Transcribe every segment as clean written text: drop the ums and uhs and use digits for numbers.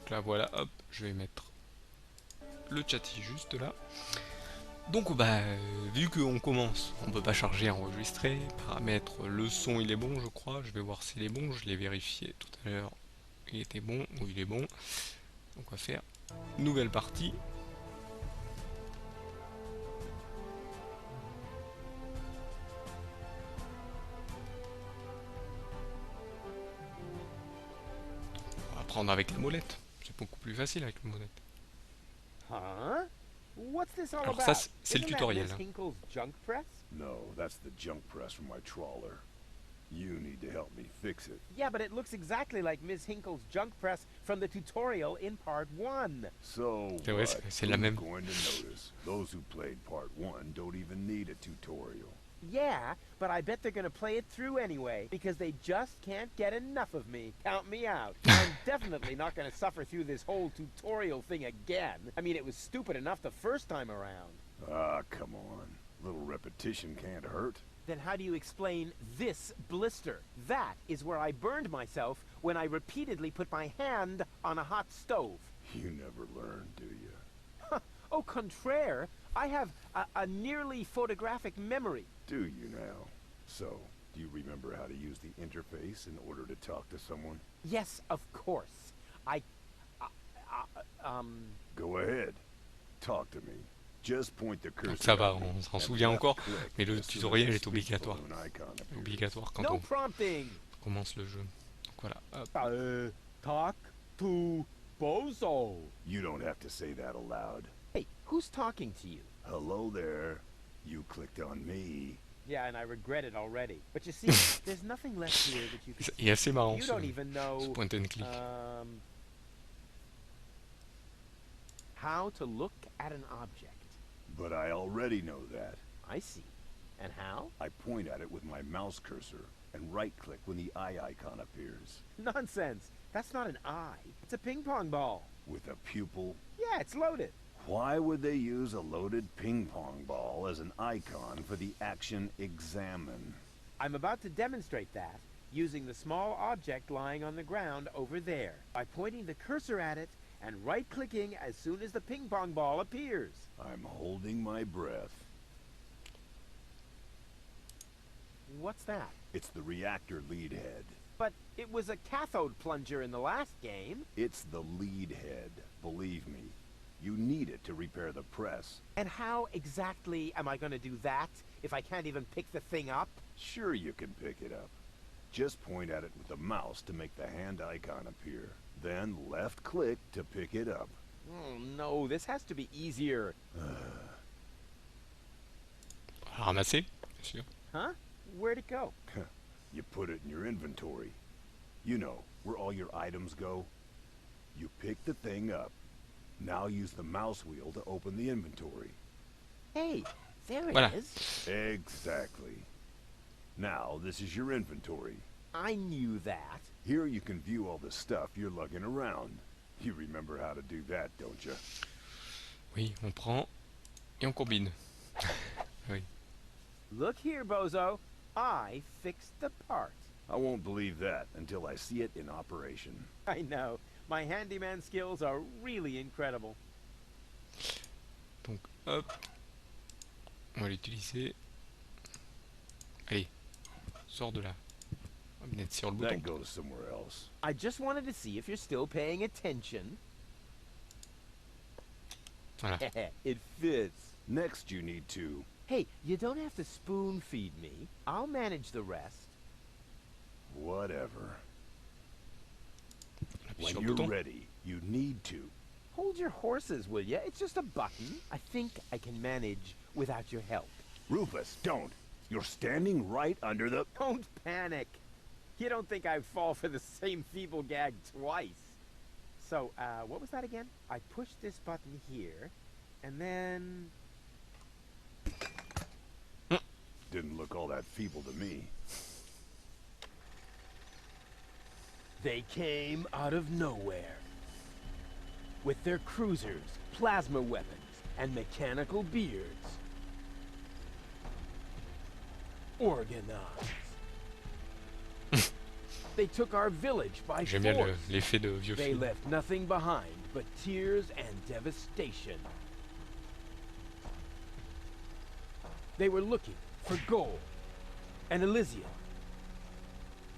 Donc là voilà, hop, je vais mettre le chatty juste là. Donc bah vu qu'on commence, on peut pas charger enregistrer, paramètres, le son il est bon je crois, je vais voir s'il est bon, je l'ai vérifié tout à l'heure, il était bon, ou il est bon. Donc on va faire nouvelle partie. On va prendre avec la molette, c'est beaucoup plus facile avec la molette. Huh? What's this all Alors ça about? c'est le Isn't that tutoriel. Miss Hinkle's junk press? No, that's the junk press from my trawler. You need to help me fix it. Yeah, but it looks exactly like Miss Hinkle's junk press from the tutorial in part 1. So C'est vrai, what? c'est la Who's même. going to notice? Those who played part 1 don't even need a tutorial. Yeah, but I bet they're gonna play it through anyway, because they just can't get enough of me. Count me out. I'm definitely not gonna suffer through this whole tutorial thing again. I mean, it was stupid enough the first time around. Ah, come on. Little repetition can't hurt. Then how do you explain this blister? That is where I burned myself when I repeatedly put my hand on a hot stove. You never learn, do you? Au contraire, I have a nearly photographic memory. Do you now? So, do you remember how to use the interface in order to talk to someone? Yes, of course. Go ahead. Talk to me. Just point the cursor. Donc ça va, at me on s'en and souvient left encore, click mais le as soon as tutoriel the est obligatoire. speakerphone icon appears. Obligatoire quand No on prompting. commence le jeu. Donc voilà, hop. Talk to Bozo. You don't have to say that aloud. Hey, who's talking to you? Hello there. You clicked on me. Yeah, and I regret it already. But you see, there's nothing left here that you can. Il est assez marrant You ce, don't even know ce point and click. How to look at an object. But I already know that. I see. And how? I point at it with my mouse cursor and right-click when the eye icon appears. Nonsense. That's not an eye. It's a ping pong ball. With a pupil? Yeah, it's loaded. Why would they use a loaded ping pong ball as an icon for the action examine? I'm about to demonstrate that using the small object lying on the ground over there by pointing the cursor at it and right-clicking as soon as the ping pong ball appears. I'm holding my breath. What's that? It's the reactor lead head. But it was a cathode plunger in the last game. It's the lead head, believe me. You need it to repair the press. And how exactly am I going to do that if I can't even pick the thing up? Sure you can pick it up. Just point at it with the mouse to make the hand icon appear. Then left click to pick it up. Oh no, this has to be easier. Ramasser, bien sûr. Huh? Where'd it go? You put it in your inventory. You know, where all your items go. You pick the thing up. Now use the mouse wheel to open the inventory. Hey, there it Voilà. is. Exactly. Now, this is your inventory. I knew that. Here you can view all the stuff you're lugging around. You remember how to do that, don't you? Oui, on prend et on combine. Oui. Look here, Bozo. I fixed the part. I won't believe that until I see it in operation. I know. My handyman skills are really incredible. Donc hop, on va l'utiliser. Allez, sors de là. On va mettre sur le That bouton. goes somewhere else. I just wanted to see if you're still paying attention. Voilà. It fits. Next you need to... Hey, you don't have to spoon feed me. I'll manage the rest. Whatever. On appuie When sur le you're bouton. ready, you need to. Hold your horses, will ya? It's just a button. I think I can manage without your help. Rufus, don't. You're standing right under the... Don't panic. You don't think I'd fall for the same feeble gag twice. So, what was that again? I push this button here, and then... Didn't look all that feeble to me. They came out of nowhere. With their cruisers, plasma weapons, and mechanical beards. Organized. They took our village by J'aime bien force. l'effet de vieux They film. left nothing behind but tears and devastation. They were looking for gold and Elysium,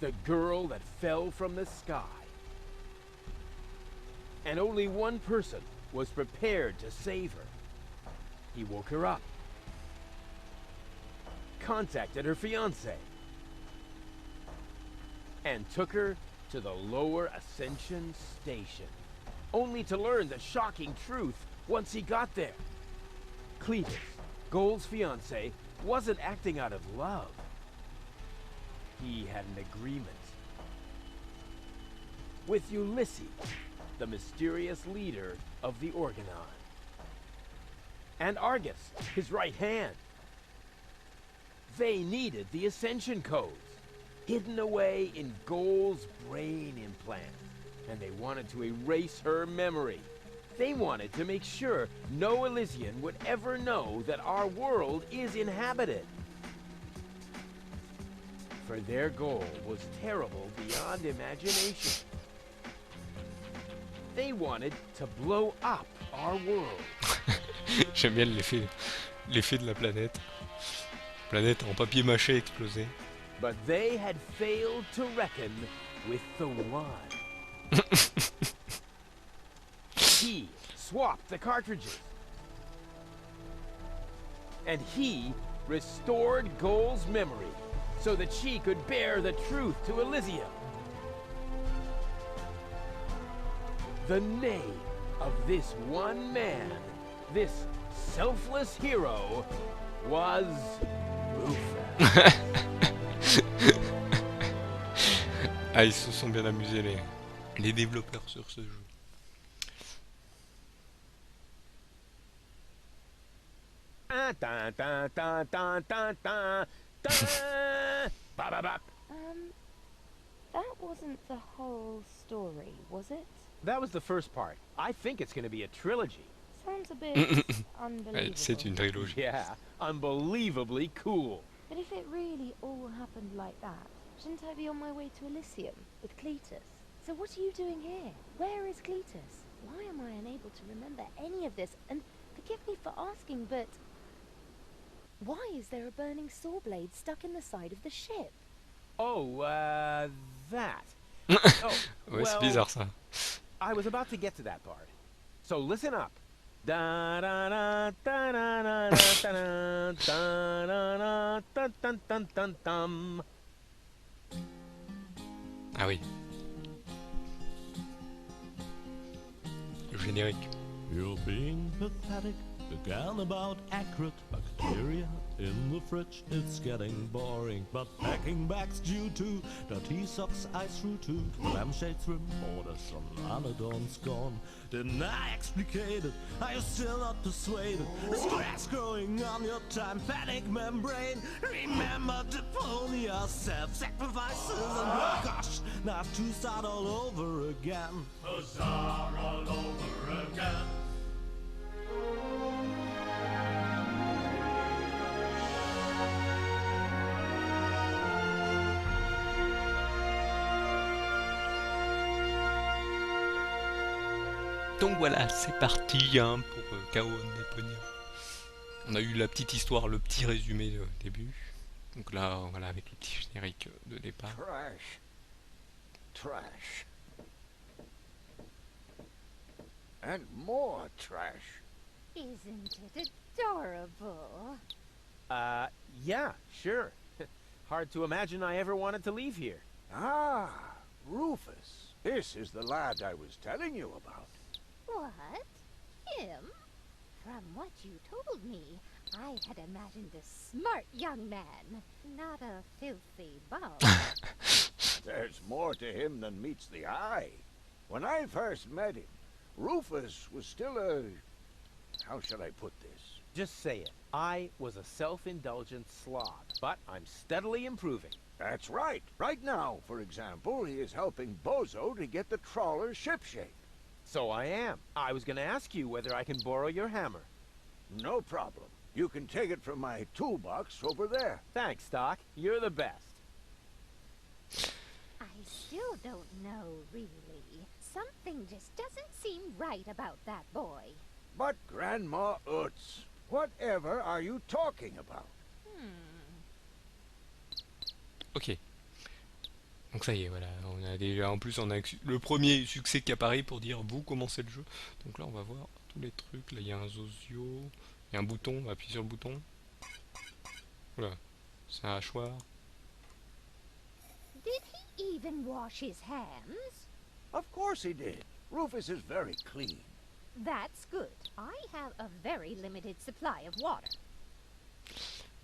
the girl that fell from the sky. And only one person was prepared to save her. He woke her up, contacted her fiancé, and took her to the lower Ascension station, only to learn the shocking truth once he got there. Cletus, Gold's fiancé, wasn't acting out of love. He had an agreement with Ulysses, the mysterious leader of the Organon, and Argus, his right hand. They needed the Ascension codes, hidden away in Gold's brain implant, and they wanted to erase her memory. They wanted to make sure no Elysian would ever know that our world is inhabited. For their goal was terrible beyond imagination. They wanted to blow up our world. J'aime bien l'effet de la planète. Planète en papier mâché explosé. But they had failed to reckon with the one. He swapped the cartridges. And he restored Gold's memory so that she could bear the truth to Elysium. The name of this one man, this selfless hero, was Rufus. Ah, ils se sont bien amusés les développeurs sur ce jeu. Dun, dun, dun, dun, dun, dun, dun. Ba, ba, ba. That wasn't the whole story, was it? That was the first part. I think it's going to be a trilogy. Sounds a bit Ouais, c'est une unbelievable. trilogie. Yeah, unbelievably cool. But if it really all happened like that, shouldn't I be on my way to Elysium with Cletus? So what are you doing here? Where is Cletus? Why am I unable to remember any of this? And forgive me for asking, but why is there a burning saw blade stuck in the side of the ship? Oh, that. Ouais, c'est bizarre ça. I was about to get to that part. So listen up. Da da da da da da da da da da dun dun dun dun. Ah oui. Le générique. You're being pathetic again about accurate bacteria in the fridge. It's getting boring, but packing bags due to dirty socks ice through to lampshades rim borders on anodons gone. Didn't I explicate it? Are you still not persuaded? There's grass growing on your tympanic membrane. Remember Deponia, self-sacrifices, and oh gosh, not to start all over again. Start all over again. Donc voilà, c'est parti hein, pour Chaos Deponia. On a eu la petite histoire, le petit résumé au début. Donc là, voilà, avec le petit générique de départ. Trash. Trash. And more trash. Isn't it adorable? Yeah, sure. Hard to imagine I ever wanted to leave here. Ah, Rufus. This is the lad I was telling you about. What? Him? From what you told me, I had imagined a smart young man, not a filthy bum. There's more to him than meets the eye. When I first met him, Rufus was still a... How shall I put this? Just say it. I was a self-indulgent slob, but I'm steadily improving. That's right. Right now, for example, he is helping Bozo to get the trawler shipshape. So I am. I was gonna ask you whether I can borrow your hammer. No problem. You can take it from my toolbox over there. Thanks, Doc. You're the best. I still don't know, really. Something just doesn't seem right about that boy. But Grandma Utz, whatever are you talking about? Ok. Donc ça y est, voilà, on a déjà, en plus on a le premier succès qui apparaît pour dire vous commencez le jeu. Donc là on va voir tous les trucs, là il y a un zozio, il y a un bouton, on va appuyer sur le bouton. Voilà, c'est un hachoir. Did he even wash his hands? Of course he did. Rufus is very clean. That's good. I have a very limited supply of water.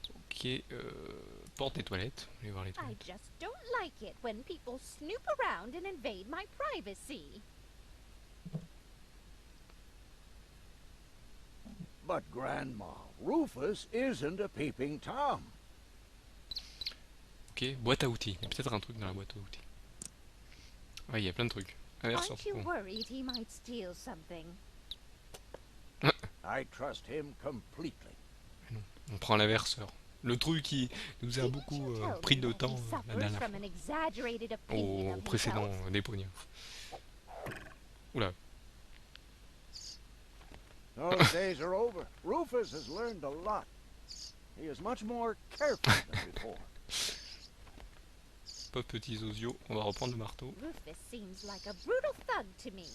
Ok, porte des toilettes, on va aller voir les I toilettes. just don't like it when people snoop around and invade my privacy. But Grandma, Rufus isn't a peeping Tom. Ok, boîte à outils, il y a peut-être un truc dans la boîte à outils. Ouais, il y a plein de trucs. Inverseur. Aren't you worried he might steal something? I trust him completely. On prend l'inverseur. Le truc qui nous a Didn't beaucoup you tell pris me de that he temps la suffers dernière from fois. an exaggerated opinion Au of précédent himself? Deponia. Oula. Those days are over. Rufus has learned a lot. He is much more careful than before. Pauvre petit Zozio, on va reprendre le marteau. Rufus seems like a brutal thug to me.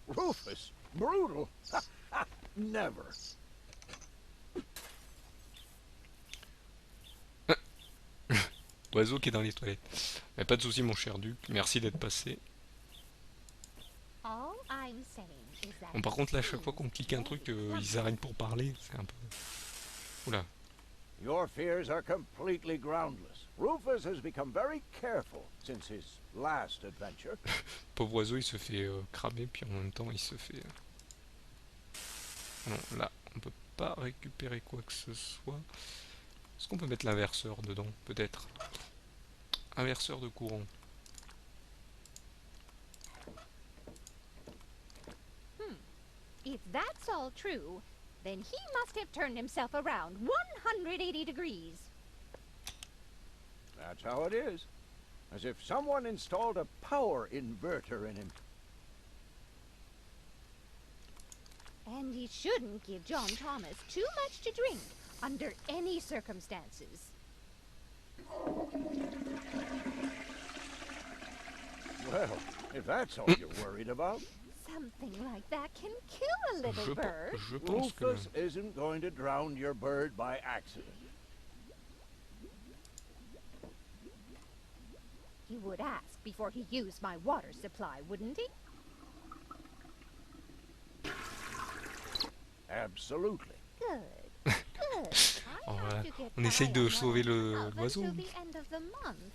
Rufus? Brutal? Never. Oiseau qui est dans les toilettes. Mais pas de soucis mon cher Duc, merci d'être passé. All I'm saying is that Bon, par he contre là, chaque fois seems qu'on clique un truc, ils s'arrêtent pour parler, c'est un peu... Oula. Your fears are completely groundless. Rufus has become very careful since his last adventure. Pauvre oiseau, il se fait cramer, puis en même temps, il se fait... Non, là, on peut pas récupérer quoi que ce soit. Est-ce qu'on peut mettre l'inverseur dedans? Peut-être. Inverseur de courant. If that's all true, then he must have turned himself around 180 degrees. That's how it is. As if someone installed a power inverter in him. And he shouldn't give John Thomas too much to drink under any circumstances. Well, if that's all you're worried about, Something like that can kill a little bird. Je pense que... Rufus isn't going to drown your bird by accident. He would ask before he used my water supply, wouldn't he? Absolutely. Good. Good. I Oh, have voilà. to get On essaye by de on what sauver I have l'oiseau. until the end of the month.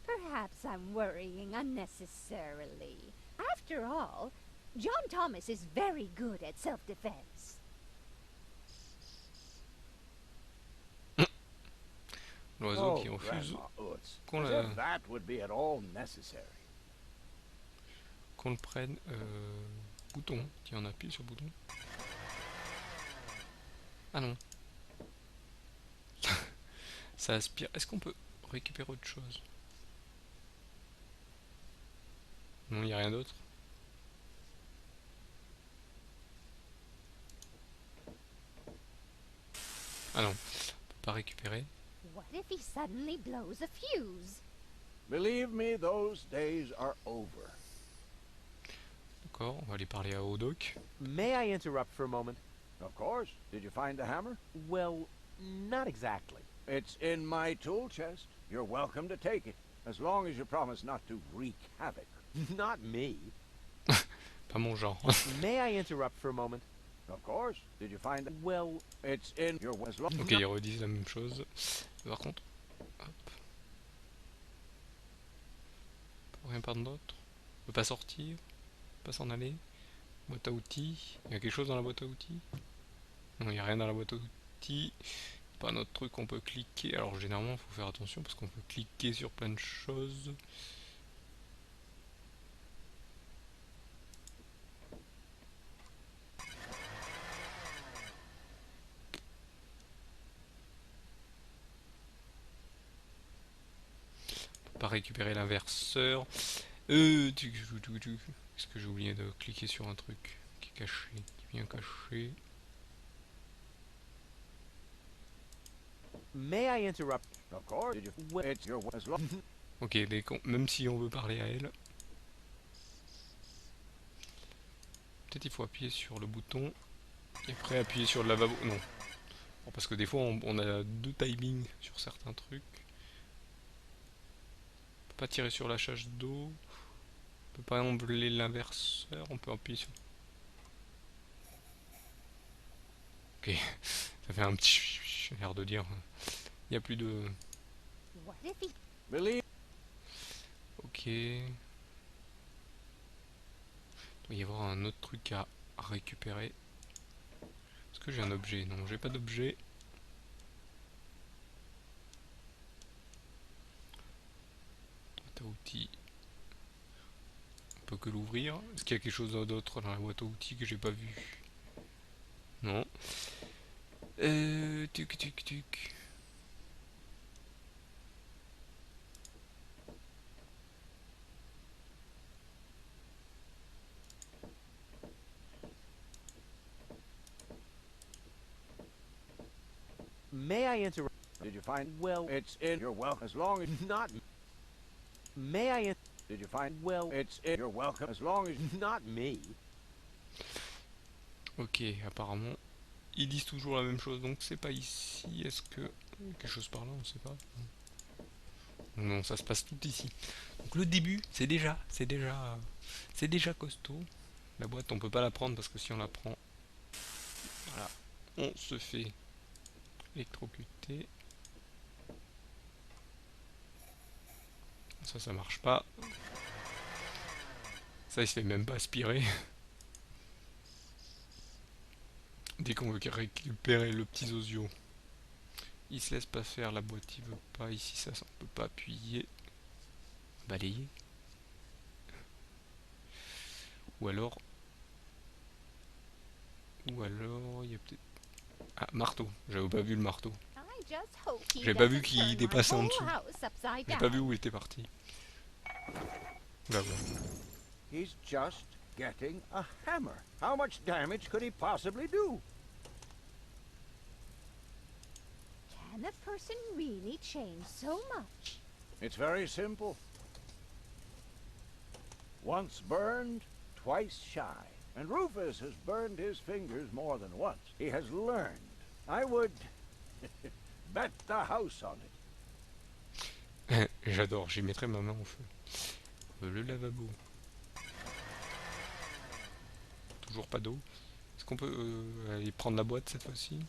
Perhaps I'm worrying unnecessarily. After all, John Thomas is very good at self-defense. L'oiseau Oh, qui refuse Grandma Utz. qu'on As la- if that would be at all necessary. qu'on le prenne. Bouton. Tiens, on appuie sur le bouton. Ah non. Ça aspire. Est-ce qu'on peut récupérer autre chose? Non, il n'y a rien d'autre. Ah non, on peut pas récupérer. What if he suddenly blows a fuse? Believe me, those days are over. D'accord, on va aller parler à Odoc. May I interrupt for a moment? Of course. Did you find the hammer? Well, not exactly. It's in my tool chest. You're welcome to take it, as long as you promise not to wreak havoc. Not me. Pas mon genre. May I interrupt for a moment? Of course. Did you find it? Well, It's in your as long. Ok, ils redisent la même chose. Par contre, hop. On peut rien perdre d'autre. On peut pas sortir. On peut pas s'en aller. Boîte à outils. Il y a quelque chose dans la boîte à outils? Non, il n'y a rien dans la boîte à outils. Pas un autre truc qu'on peut cliquer. Alors généralement, il faut faire attention parce qu'on peut cliquer sur plein de choses. récupérer l'inverseur. Est-ce que j'ai oublié de cliquer sur un truc qui est caché, qui est bien caché? May I interrupt? Of course. Did you? Well, It's your as long. Ok, même si on veut parler à elle, peut-être il faut appuyer sur le bouton et après appuyer sur le lavabo. Non, bon, parce que des fois on a deux timings sur certains trucs. On peut pas tirer sur la charge d'eau. On peut pas enlever l'inverseur. On peut appuyer sur. Ok, ça fait un petit air de dire. Il n'y a plus de. What if he Believe. Ok. Il doit y avoir un autre truc à récupérer. Est-ce que j'ai un objet? Non, j'ai pas d'objet. Boîte à outils. On peut que l'ouvrir. Est-ce qu'il y a quelque chose d'autre dans la boîte à outils que j'ai pas vu? Non. Tuc. may I interrupt? Did you find? Well, It's in your welcome as long as. not. May I? Did you find? Well, It's in your welcome as long as. not me. Ok, apparemment, ils disent toujours la même chose, donc c'est pas ici. Est-ce que quelque chose par là, on sait pas. Non, ça se passe tout ici. Donc le début, c'est déjà costaud. La boîte, on peut pas la prendre parce que si on la prend, voilà, on se fait électrocuter. Ça marche pas. Ça, il se fait même pas aspirer. Dès qu'on veut récupérer le petit zozio, il se laisse pas faire, la boîte il veut pas, ici ça on peut pas appuyer, balayer. Ou alors il y a peut-être... Ah, marteau, j'avais pas vu le marteau. I just hope he J'ai pas vu doesn't qu'il turn my dépassait en whole dessous. house upside J'ai pas vu down. où il était parti. Là, voilà. He's just getting a hammer. How much damage could he possibly do? Can a person really change so much? It's very simple. Once burned, twice shy. And Rufus has burned his fingers more than once. He has learned. I would bet the house on it. J'adore, j'y mettrai ma main au feu. Le lavabo. Toujours pas d'eau. Est-ce qu'on peut aller prendre la boîte cette fois-ci?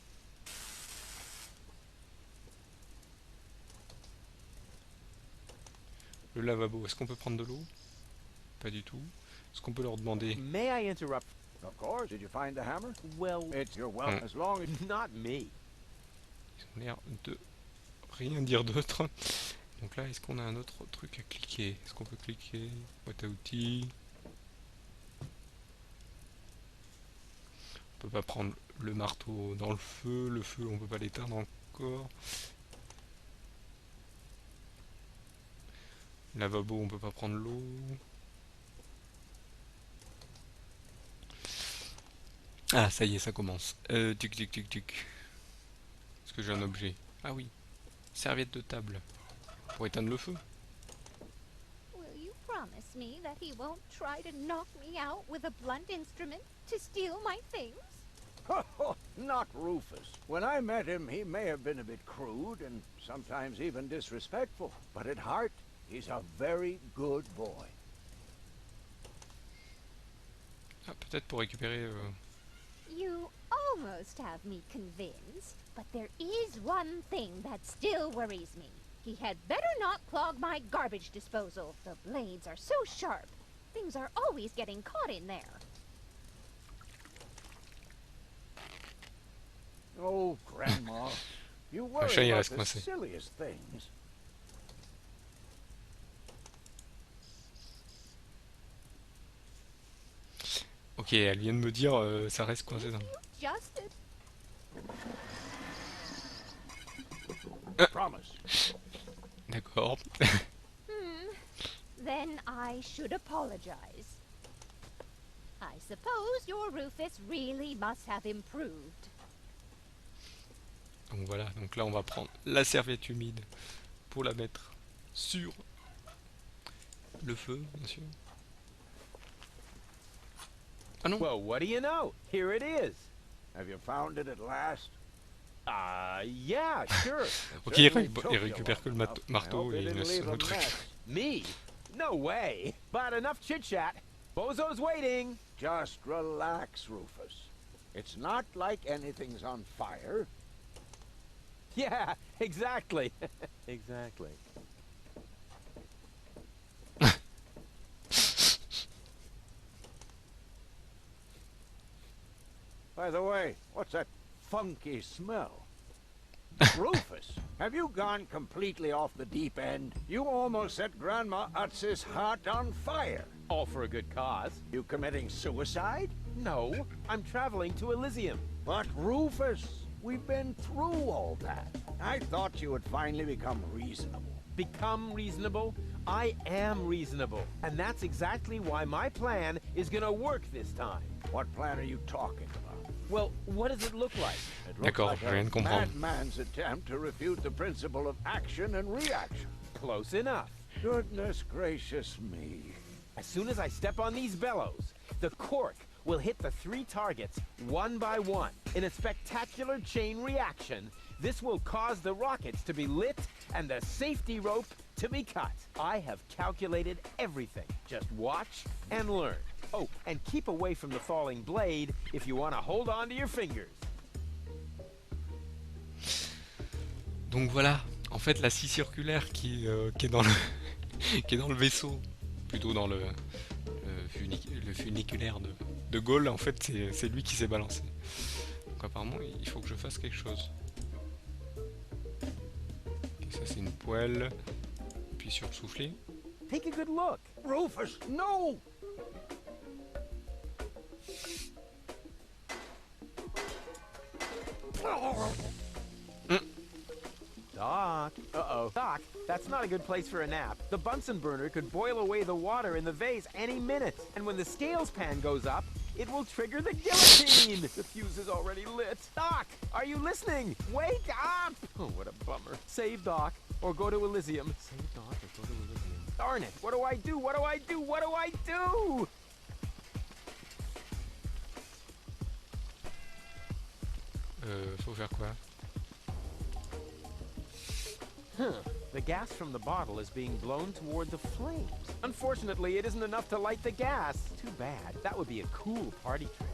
Le lavabo, est-ce qu'on peut prendre de l'eau? Pas du tout. Est-ce qu'on peut leur demander? May I interrupt? Of course. Did you find the hammer? Well, It's your well as long as. not me. Ils ont l'air de rien dire d'autre. Donc là, est-ce qu'on a un autre truc à cliquer? Est-ce qu'on peut cliquer? Boîte à outils. On peut pas prendre le marteau dans le feu on peut pas l'éteindre encore. Lavabo, on peut pas prendre l'eau. Ah, ça y est, ça commence. Tuc. Est-ce que j'ai un objet? Ah oui, serviette de table. Pour éteindre le feu. Will you promise me that he won't try to knock me out with a blunt instrument to steal my things? Not Rufus. When I met him, he may have been a bit crude and sometimes even disrespectful. But at heart, he's a very good boy. Ah, peut-être pour récupérer... You almost have me convinced, but there is one thing that still worries me. He had better not clog my garbage disposal. The blades are so sharp. Things are always getting caught in there. Oh, Grandma, you worry chat, il about reste the coincé. silliest things. Ok, elle vient de me dire ça reste coincé dans... Just Promise. D'accord. Hmm? then I should apologize. I suppose your Rufus really must have improved. Donc voilà, donc là on va prendre la serviette humide pour la mettre sur le feu, bien sûr. Ah non. Well, what do you know? Here it is. Have you found it at last? Yeah, sure. Ok, il récupère que le marteau et il laisse le truc. Me? No way. But enough chit-chat. Bozo's waiting. Just relax, Rufus. It's not like anything's on fire. Yeah, exactly. Exactly. By the way, what's that funky smell? Rufus, have you gone completely off the deep end? You almost set Grandma Utz's heart on fire. All for a good cause. You committing suicide? No, I'm traveling to Elysium. But Rufus, we've been through all that. I thought you would finally become reasonable. Become reasonable? I am reasonable. And that's exactly why my plan is gonna work this time. What plan are you talking about? Well, what does it look like? It looks D'accord, like je viens de a comprendre. madman's attempt to refute the principle of action and reaction. Close enough. Goodness gracious me. As soon as I step on these bellows, the cork will hit the 3 targets one by one. In a spectacular chain reaction, this will cause the rockets to be lit and the safety rope to be cut. I have calculated everything. Just watch and learn. Oh, and keep away from the falling blade if you want to hold on to your fingers. Donc voilà, en fait la scie circulaire qui est dans le qui est dans le vaisseau, plutôt dans le funiculaire de Gaulle, en fait c'est lui qui s'est balancé. Donc apparemment il faut que je fasse quelque chose. Et ça c'est une poêle, puis sur le soufflet. Take a good look. Rufus, no! Doc. Uh-oh. Doc, that's not a good place for a nap. The Bunsen burner could boil away the water in the vase any minute. And when the scales pan goes up, it will trigger the guillotine. The fuse is already lit. Doc, are you listening? Wake up! Oh, what a bummer. Save Doc, or go to Elysium. Save Doc, or go to Elysium. Darn it, what do I do? What do I do? What do I do? Faut faire quoi? Huh. The gas from the bottle is being blown toward the flames. Unfortunately, it isn't enough to light the gas. Too bad. That would be a cool party trick.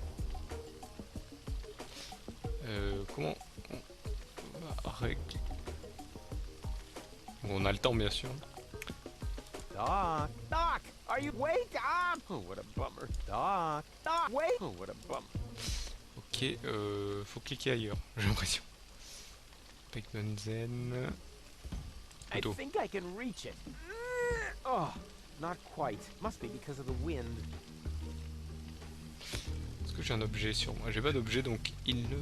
Comment on va Bon, on a le temps bien sûr. Doc! Doc! Are you... Wake up! Oh, what a bummer. Doc! Doc! Wake... Oh, what a bummer. Ok, faut cliquer ailleurs, j'ai l'impression. Zen. I think I can reach it. Oh, not quite. Must be because of the wind. Est-ce que j'ai un objet sur moi? J'ai pas d'objet donc il ne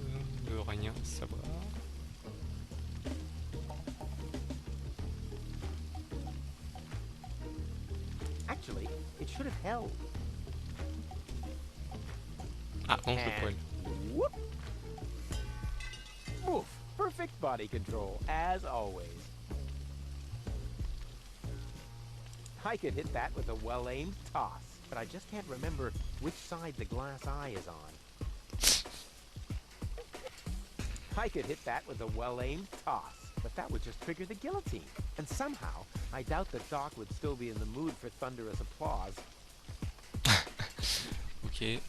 veut rien savoir. Actually, it should have held. Ah, mange le poêle. Whoop! Oof! Perfect body control, as always. I could hit that with a well-aimed toss, but I just can't remember which side the glass eye is on. I could hit that with a well-aimed toss, but that would just trigger the guillotine. And somehow, I doubt that Doc would still be in the mood for thunderous applause. Ok.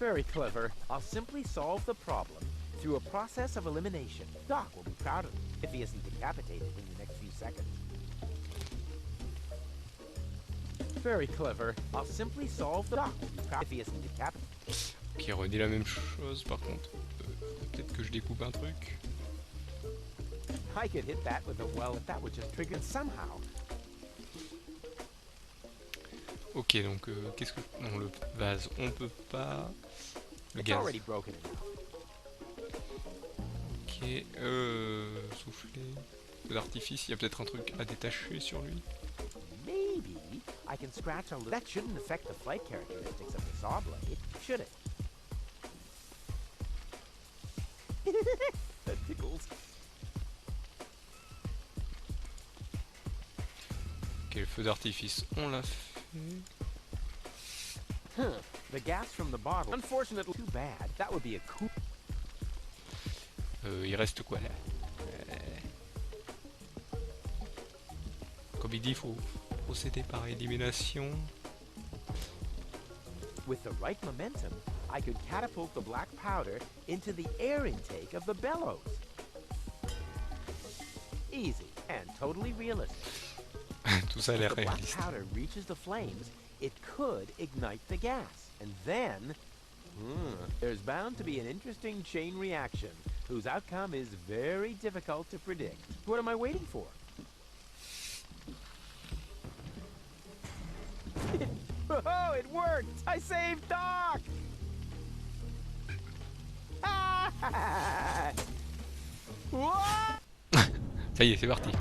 Very clever. I'll simply solve the problem through a process of elimination. Doc will be proud of me if he isn't decapitated in the next few seconds. Very clever. I'll simply solve the Doc will be proud if he isn't decapitated. Ok, redit la même chose par contre. Peut-être que je découpe un truc. I could hit that with a well if that would just trigger somehow. Ok, donc qu'est-ce que... Non, le vase, on peut pas... Le It's gaz. already broken enough. Ok, souffler... Feu d'artifice, il y a peut-être un truc à détacher sur lui. maybe I can scratch a little. That shouldn't affect the flight characteristics of the saw blade, should it? That tickles. Ok, le feu d'artifice, on l'a fait. Huh. The gas from the bottle. Unfortunately, too bad. That would be a cool. Il reste quoi là? Comme il dit, il faut procéder par élimination. With the right momentum, I could catapult the black powder into the air intake of the bellows. Easy and totally realistic. Tout ça a l'air If the black réaliste. powder reaches the flames, it could ignite the gas. And then, there's bound to be an interesting chain reaction whose outcome is very difficult to predict. What am I waiting for? Oh, it worked! I saved Doc! What? Ça y est, c'est parti.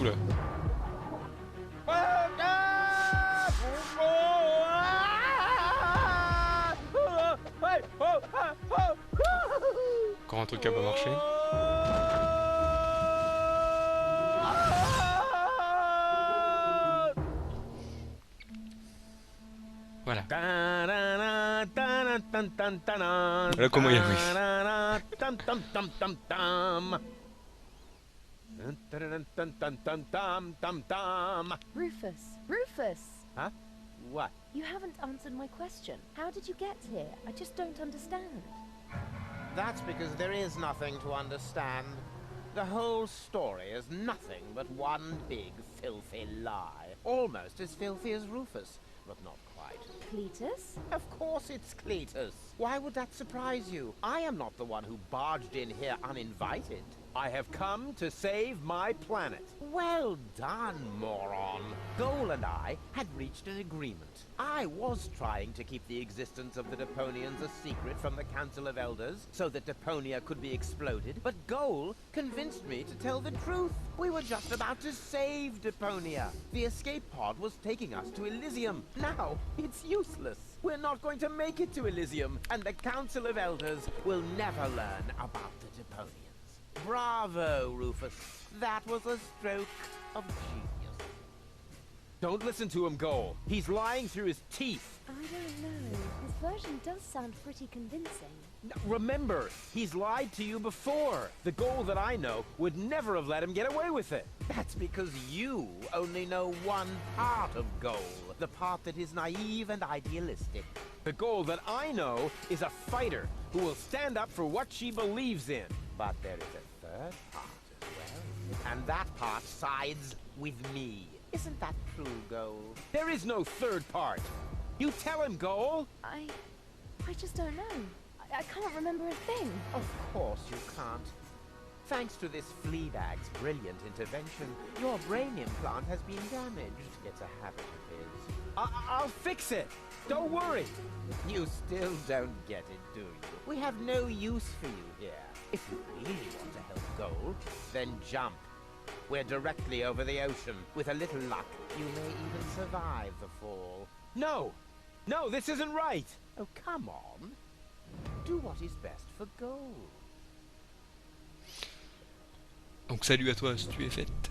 Oula. Encore un truc qui a pas marché. Voilà. Voilà comment il arrive. Rufus! Huh? What? You haven't answered my question. How did you get here? I just don't understand. That's because there is nothing to understand. The whole story is nothing but one big filthy lie. Almost as filthy as Rufus, but not quite. Cletus? Of course it's Cletus. Why would that surprise you? I am not the one who barged in here uninvited. I have come to save my planet. Well done, moron. Goal and I had reached an agreement. I was trying to keep the existence of the Deponians a secret from the Council of Elders so that Deponia could be exploded, but Goal convinced me to tell the truth. We were just about to save Deponia. The escape pod was taking us to Elysium. Now, it's useless. We're not going to make it to Elysium, and the Council of Elders will never learn about the Deponians. Bravo, Rufus. That was a stroke of genius. Don't listen to him, Goal. He's lying through his teeth. I don't know. His version does sound pretty convincing. Remember, he's lied to you before. The Goal that I know would never have let him get away with it. That's because you only know one part of Goal, the part that is naive and idealistic. The Goal that I know is a fighter who will stand up for what she believes in. But there is a third part as well, and that part sides with me. Isn't that true, Goal? There is no third part. You tell him, Goal. I just don't know. I can't remember a thing. Of course you can't. Thanks to this Fleabag's brilliant intervention, your brain implant has been damaged. It's a habit of his. I'll fix it. Don't worry. You still don't get it, do you? We have no use for you here. If you really want to help Goal, then jump. We're directly over the ocean. With a little luck, you may even survive the fall. No! No, this isn't right! Oh, come on. Do what is best for Goal. Donc salut à toi si tu es faite.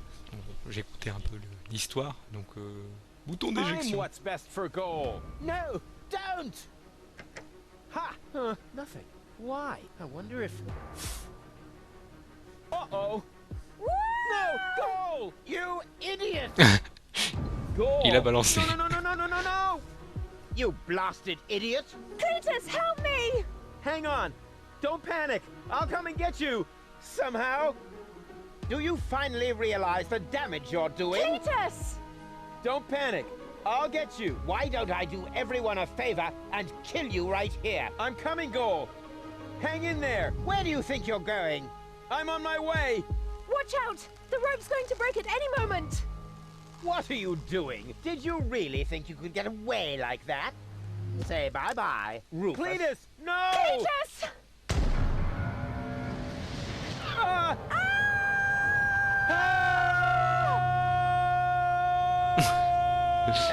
J'ai écouté un peu l'histoire, donc bouton I'm d'éjection. what's best for Goal. No, don't! Ha! Nothing. Why? I wonder if... Uh-oh! No! Goal! You idiot! Goal! Il a balancé. No! You blasted idiot! Cletus, help me! Hang on! Don't panic! I'll come and get you! Somehow! Do you finally realize the damage you're doing? Cletus! Don't panic! I'll get you! Why don't I do everyone a favor and kill you right here? I'm coming, Goal! Hang in there! Where do you think you're going? I'm on my way! Watch out! The rope's going to break at any moment! What are you doing? Did you really think you could get away like that? Say bye-bye, Rufus. Cletus, no! Cletus! Ah! Ah!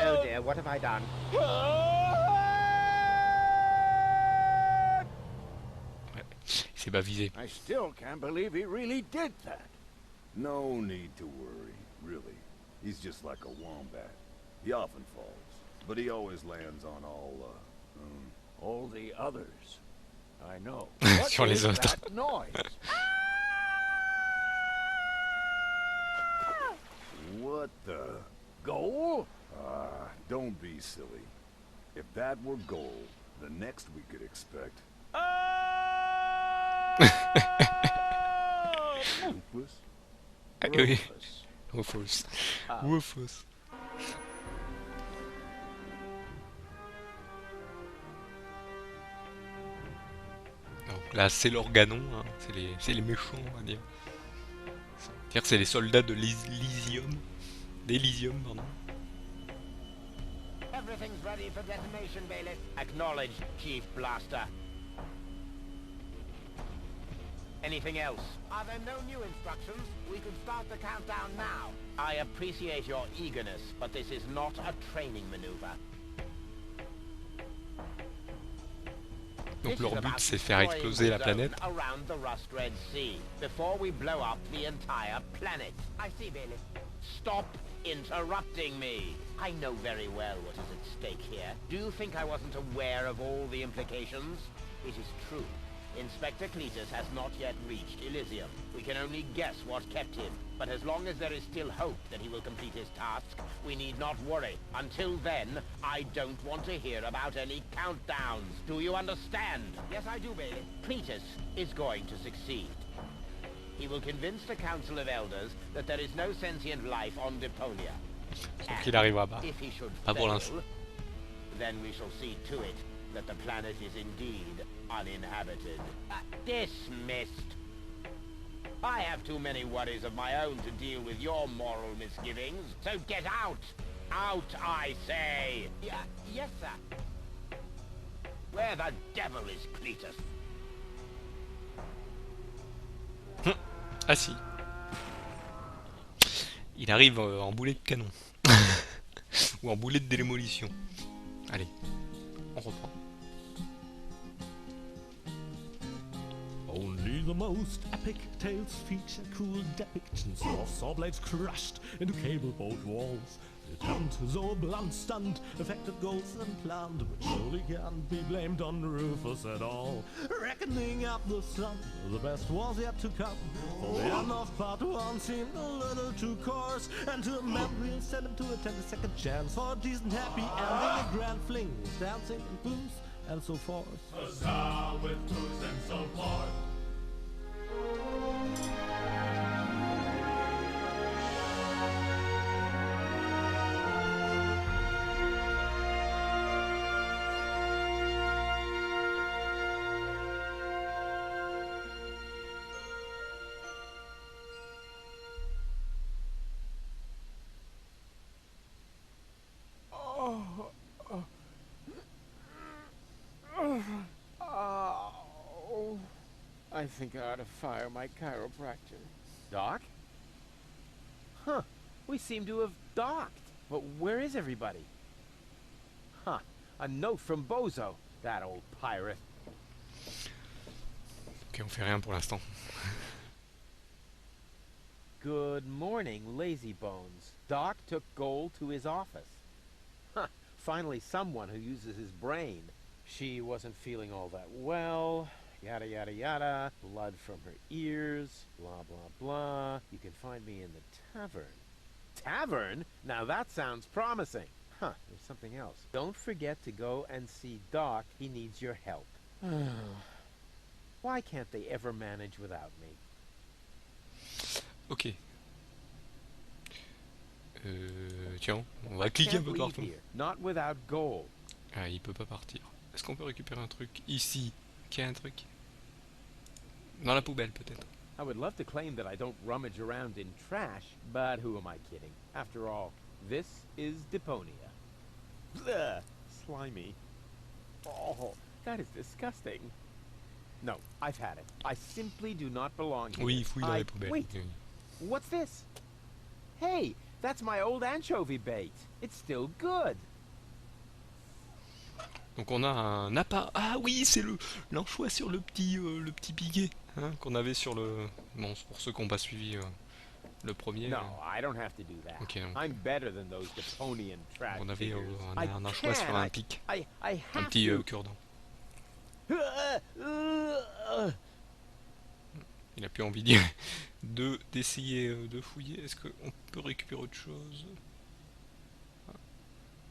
Oh dear, what have I done? Ouais, c'est pas visé. I still can't believe he really did that. No need to worry, really. He's just like a wombat. He often falls, but he always lands on All the others. I know. Sur les is autres. that noise? What the? Goal? Don't be silly. If that were gold, the next we could expect. Rufus? Ah, oui. Rufus. Rufus. Rufus. Donc là, c'est l'organon, hein. C'est les méchants, on va dire. C'est-à-dire que c'est les soldats de l'Elysium. D'Elysium, pardon. Everything's ready for detonation, Bailiff. Acknowledged, Chief Blaster. Anything else? Are there no new instructions? We could start the countdown now. I appreciate your eagerness, but this is not a training maneuver. Donc leur but c'est faire exploser la planète. Around the Rust Red Sea before we blow up the entire planet. I see, Bailiff. Stop interrupting me. I know very well what is at stake here. Do you think I wasn't aware of all the implications? It is true. Inspector Cletus has not yet reached Elysium. We can only guess what kept him. But as long as there is still hope that he will complete his task, we need not worry. Until then, I don't want to hear about any countdowns. Do you understand? Yes, I do, Bailey. Cletus is going to succeed. He will convince the Council of Elders that there is no sentient life on Deponia. Sauf qu'il arrivera pas. If he should Pas pour fail, l'instant. then we shall see to it that the planet is indeed uninhabited. Dismissed. I have too many worries of my own to deal with your moral misgivings, so get out! Out, I say! Yes, sir. Where the devil is Cletus? Ah si. Il arrive en boulet de canon. Ou en boulet de démolition. Allez, on reprend. Only the most epic tales feature cruel depictions of saw blades crushed into cable boat walls. The attempt, though a blunt stunt, affected goals and planned, but surely can't be blamed on Rufus at all. Reckoning up the sun, the best was yet to come. For the end of part one seemed a little too coarse, and to amend we'll send him to attend a second chance for a decent happy ending, a grand fling with dancing and booze and so forth. Huzzah with toys and so forth. I think I ought to fire my chiropractor. Doc? Huh. We seem to have docked. But where is everybody? Huh. A note from Bozo. That old pirate. Ok, on fait rien pour l'instant. Good morning, lazy bones. Doc took Gold to his office. Huh. Finally someone who uses his brain. She wasn't feeling all that well. Yada yada yada, blood from her ears, blah blah blah. You can find me in the tavern. Tavern? Now that sounds promising. Huh, there's something else. Don't forget to go and see Doc. He needs your help. Why can't they ever manage without me? Ok. Tiens, on va cliquer un peu partout. Not without Gold. Ah, il peut pas partir. Est-ce qu'on peut récupérer un truc ici? Qu'il y a un truc? Dans la poubelle peut-être. I would love to claim that I don't rummage around in trash, but who am I kidding? After all, this is Deponia. Bleh, slimy. Oh, that is disgusting. No, I've had it. I simply do not belong here. Oui, il fouille dans les I- poubelles. Wait, Oui. What's this? Hey, that's my old anchovy bait. It's still good. Donc on a un appât. Ah oui, c'est le l'anchois sur le petit piquet hein, qu'on avait sur le. Bon, c'est pour ceux qui n'ont pas suivi le premier. No, I don't have to do that. Ok, donc I'm better than those Deponian trash on avait figures. un anchois sur un pic, I un have petit to. cure-dent. Il a plus envie d'essayer de fouiller. Est-ce qu'on peut récupérer autre chose?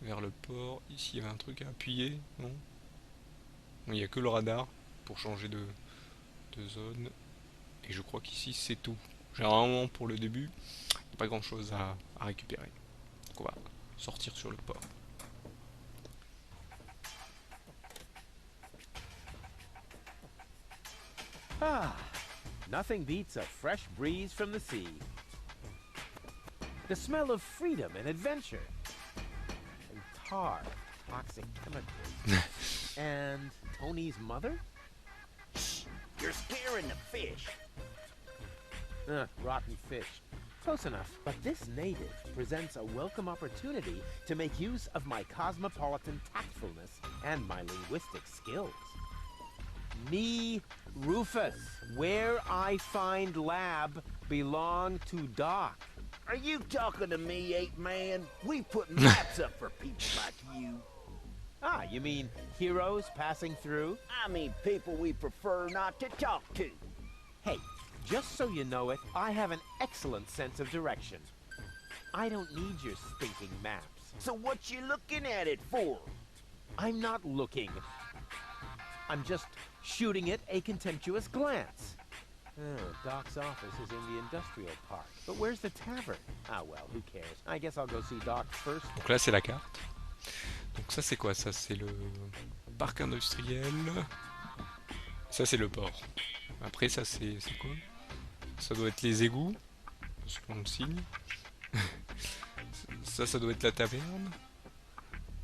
Vers le port. Ici, il y avait un truc à appuyer, non? Il n'y a que le radar pour changer de zone. Et je crois qu'ici, c'est tout. Généralement, pour le début, il n'y a pas grand-chose à récupérer. Donc on va sortir sur le port. Ah, nothing beats a fresh breeze from the sea. The smell of freedom and adventure. And tar, toxic chemicals. And Tony's mother? You're scaring the fish. Rotten fish. Close enough. But this native presents a welcome opportunity to make use of my cosmopolitan tactfulness and my linguistic skills. Me, Rufus, where I find lab belong to Doc. Are you talking to me, ape man? We put maps up for people like you. Ah, you mean heroes passing through? I mean people we prefer not to talk to. Hey, just so you know it, I have an excellent sense of direction. I don't need your stinking maps. So what you looking at it for? I'm not looking. I'm just shooting it a contemptuous glance. Oh, Doc's office is in the industrial park. But where's the tavern? Ah well, who cares? I guess I'll go see Doc first. Donc là, c'est la carte. Donc ça, c'est quoi? Ça, c'est le parc industriel. Ça, c'est le port. Après, ça, c'est quoi? Ça doit être les égouts. Parce qu'on le signe. Ça doit être la taverne.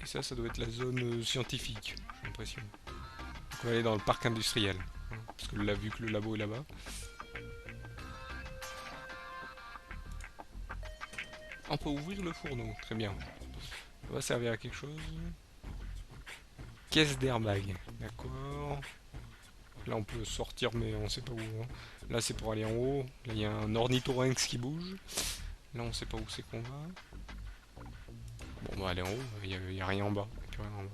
Et ça doit être la zone scientifique, j'ai l'impression. Donc on va aller dans le parc industriel. Hein, parce que là, vu que le labo est là-bas. On peut ouvrir le fourneau, très bien. Ça va servir à quelque chose. Caisse d'airbag, d'accord. Là on peut sortir mais on sait pas où. Hein. Là c'est pour aller en haut. Là il y a un ornithorynx qui bouge. Là on sait pas où c'est qu'on va. Bon on va aller en haut, il y a rien en bas. Plus rien en bas.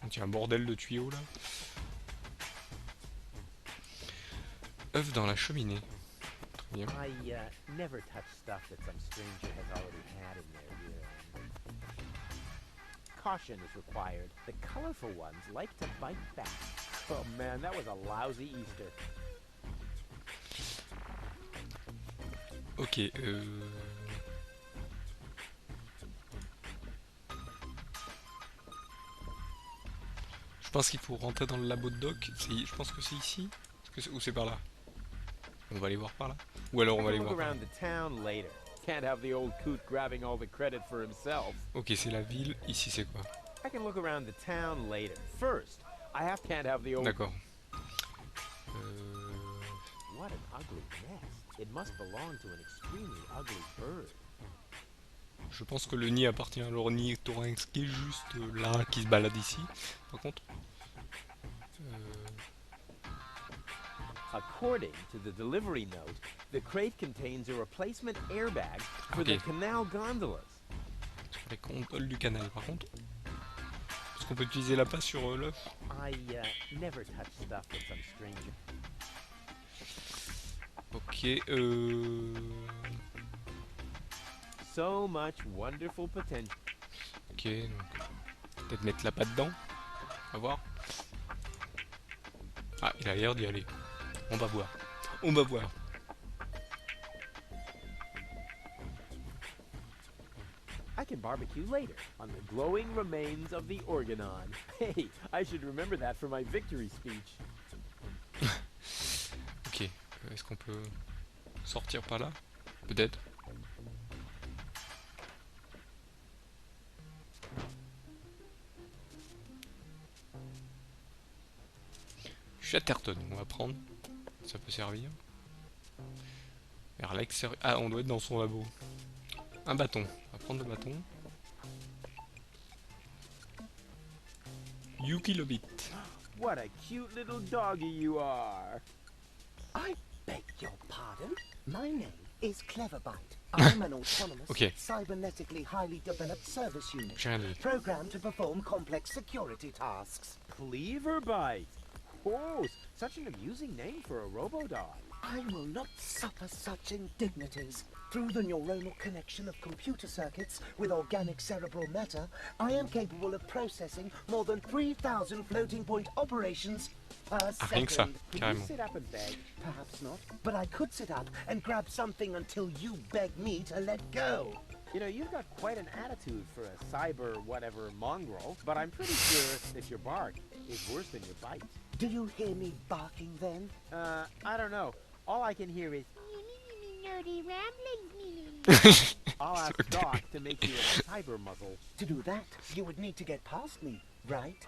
Donc il y a un bordel de tuyaux là. œuf dans la cheminée. Très bien. I never touch stuff that some stranger has already had in there. Caution is required. The colorful ones like to bite back. Oh man, that was a lousy Easter. Ok, je pense qu'il faut rentrer dans le labo de Doc. Je pense que c'est ici. Ou c'est par là? On va aller voir par là. Ou alors on va aller voir par là. Can't have the old coot grabbing all the credit for himself. Ok, c'est la ville. Ici, c'est quoi? I can look around the town later. First, can't have the old. D'accord. What an ugly nest. It must belong to an extremely ugly bird. Je pense que le nid appartient à l'ornithorynx qui est juste là, qui se balade ici. Par contre. According to the delivery note, the crate contains a replacement airbag for the canal gondolas. Sur les gondoles du canal, par contre. Est-ce qu'on peut utiliser la passe sur l'œuf? I never touch stuff with some stranger. Ok, So much wonderful potential. Ok, donc peut-être mettre la patte dedans. On va voir. Ah, il a l'air d'y aller. On va voir. On va voir. I can barbecue later on the glowing remains of the Organon. Hey, I should remember that for my victory speech. Ok, est-ce qu'on peut sortir par là? Peut-être. Chatterton, on va prendre. Ça peut servir. Vers l'extérieur. Ah, on doit être dans son labo. Un bâton. On va prendre le bâton. Yuki Lobit. What a cute little doggy you are. I beg your pardon? My name is Cleverbite. I'm an autonomous, Ok. cybernetically highly developed service unit, J'ai rien dit. programmed to perform complex security tasks. Cleaverbite. Oh, such an amusing name for a robo-dog. I will not suffer such indignities. Through the neuronal connection of computer circuits with organic cerebral matter, I am capable of processing more than 3,000 floating point operations per Ah, rien que ça, second. Could you carrément. sit up and beg? Perhaps not, but I could sit up and grab something until you beg me to let go. You know, you've got quite an attitude for a cyber whatever mongrel, but I'm pretty sure that your bark is worse than your bite. Do you hear me barking then? I don't know. All I can hear is, Nerdy ramblings. I'll ask Doc to make you a cyber muzzle. To do that, you would need to get past me, right?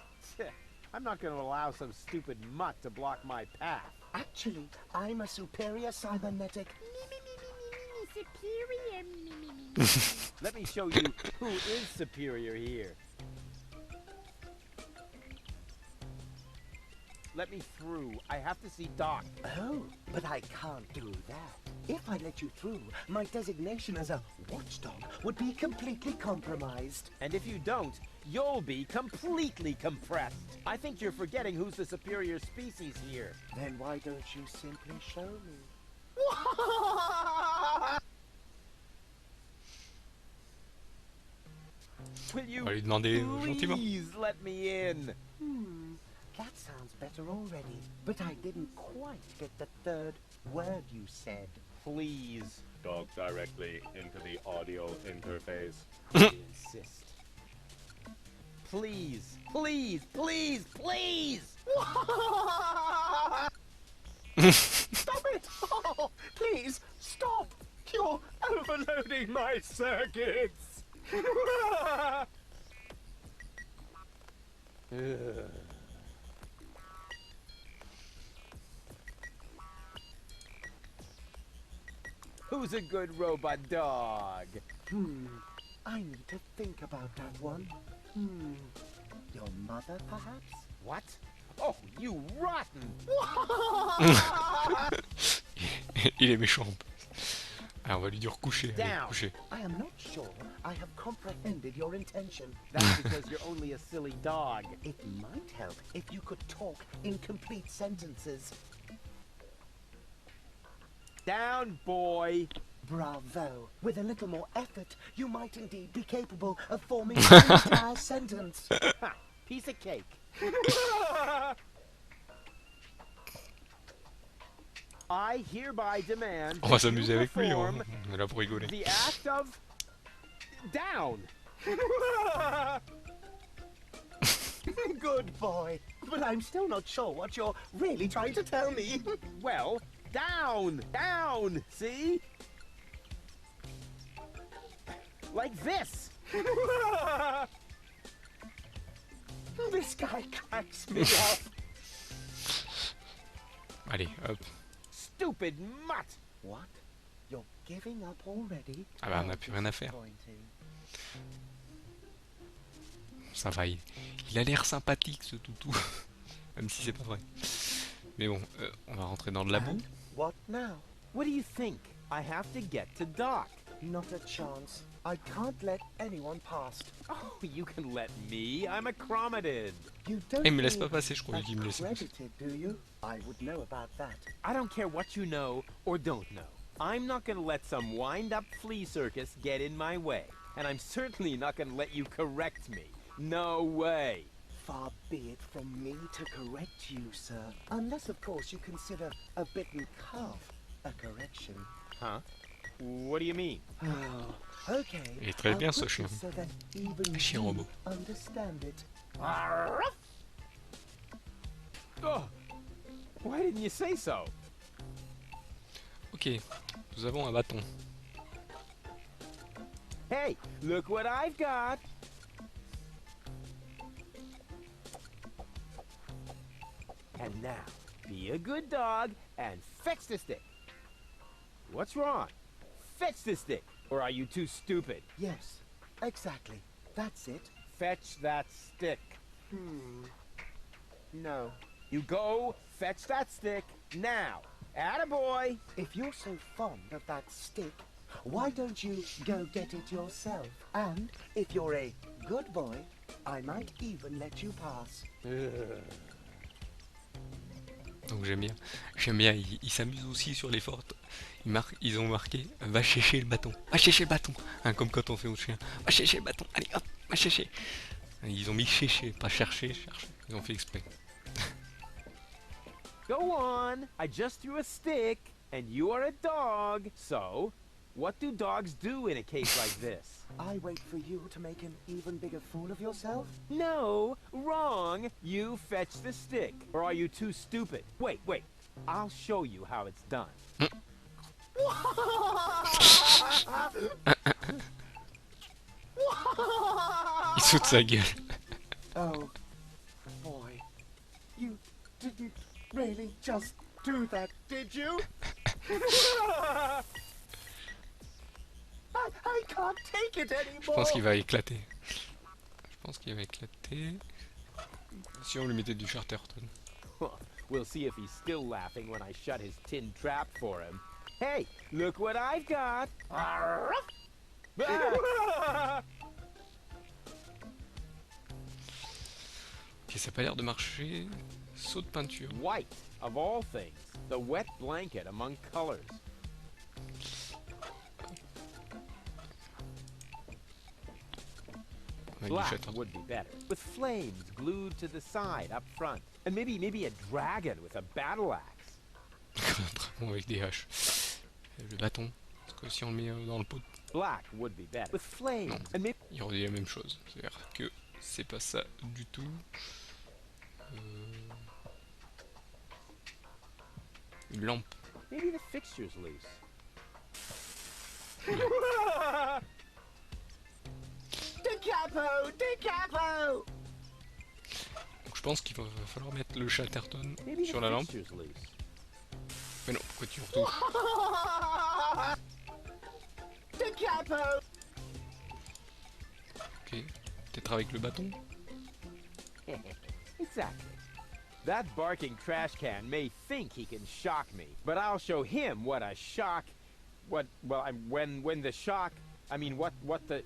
I'm not going to allow some stupid mutt to block my path. Actually, I'm a superior cybernetic. Superior. Let me show you who is superior here. Let me through. I have to see Doc. Oh, but I can't do that. If I let you through, my designation as a watchdog would be completely compromised. And if you don't, you'll be completely compressed. I think you're forgetting who's the superior species here. Then why don't you simply show me? Will you On va lui demander gentiment. please let me in? That sounds better already. But I didn't quite get the third word you said. Please. Talk directly into the audio interface. I insist. Please, please, please, please! Stop it! Oh, please, stop! You're overloading my circuits! Who's a good robot dog? I need to think about that one. Your mother, perhaps? What? Oh, you rotten! Il est méchant. Ah, on va lui dire coucher. Allez, Down. coucher. I am not sure I have comprehended your intention. That's because you're only a silly dog. It might help if you could talk in complete sentences. Down, boy! Bravo. With a little more effort, you might indeed be capable of forming an entire sentence. Ha! Piece of cake. I hereby demand On va that you s'amuser avec lui, hein. perform On est là pour rigoler. the act of down. Good boy. But I'm still not sure what you're really trying to tell me. Well, down, down. See? Like this. This guy cracks me up. Allez, hop. Stupid mutt. What? You're giving up already? Ah bah, on n'a plus rien à faire. Disappointing. Ça va, il a l'air sympathique ce toutou. Même si c'est pas vrai. Mais bon, on va rentrer dans le labo. And what now? What do you think? I have to get to Doc. Not a chance. I can't let anyone past. Oh, you can let me. I'm a chromatid. You don't Il me laisse mean pas passer, je croyais qu'il me laissait passer. accredited, do you? I would know about that. I don't care what you know or don't know. I'm not gonna let some wind-up flea circus get in my way. And I'm certainly not gonna let you correct me. No way. Far be it from me to correct you, sir. Unless, of course, you consider a bitten calf a correction. Huh? What do you mean? Oh, okay. Il est très I'll bien, put ce this chien. so that even Chien you robot. understand it. Oh, why didn't you say so? Ok, nous avons un bâton. Hey, look what I've got. And now, Be a good dog and fetch the stick. What's wrong? Fetch the stick. Or are you too stupid? Yes, exactly. That's it. Fetch that stick. No. You go fetch that stick now. Attaboy. If you're so fond of that stick, why don't you go get it yourself? And if you're a good boy, I might even let you pass. Donc j'aime bien, ils s'amusent aussi sur les fortes. Ils ont marqué va chercher le bâton, hein, comme quand on fait au chien, va chercher le bâton, allez hop, va chercher. Ils ont mis chercher, pas chercher, ils ont fait exprès. Go on. I just threw a stick, and you are a dog. So, what do dogs do in a case like this? I wait for you to make an even bigger fool of yourself? No, wrong. You fetch the stick. Or are you too stupid? Wait. I'll show you how it's done. Il saute sa gueule. Oh, boy. You didn't really just do that, did you? I can't take it Je anymore. pense qu'il va éclater. Si on lui mettait du Charterton. We'll see if he's still laughing when I shut his tin trap for him. Hey, look what I've got! Ah! Ok, ça a pas l'air de marcher. Saut de peinture. White, of all things. The wet blanket among colors. Avec du Black Charterton. would be better. With flames glued to the side up front. And maybe a dragon with a battle axe. Un dragon avec des haches. Le bâton. Parce que si on le met dans le pot, Black would be better. With flames. Non. And maybe il redit la même chose. C'est-à-dire que c'est pas ça du tout. Une lampe. the fixture's loose. Decapo! Donc je pense qu'il va falloir mettre le Chatterton Maybe sur the la lampe. fixture's loose. Mais non, pourquoi tu retouches? Decapo! Ok. Peut-être avec le bâton? Exactly. That barking trash can may think he can shock me, but I'll show him what a shock. When the shock. I mean, what the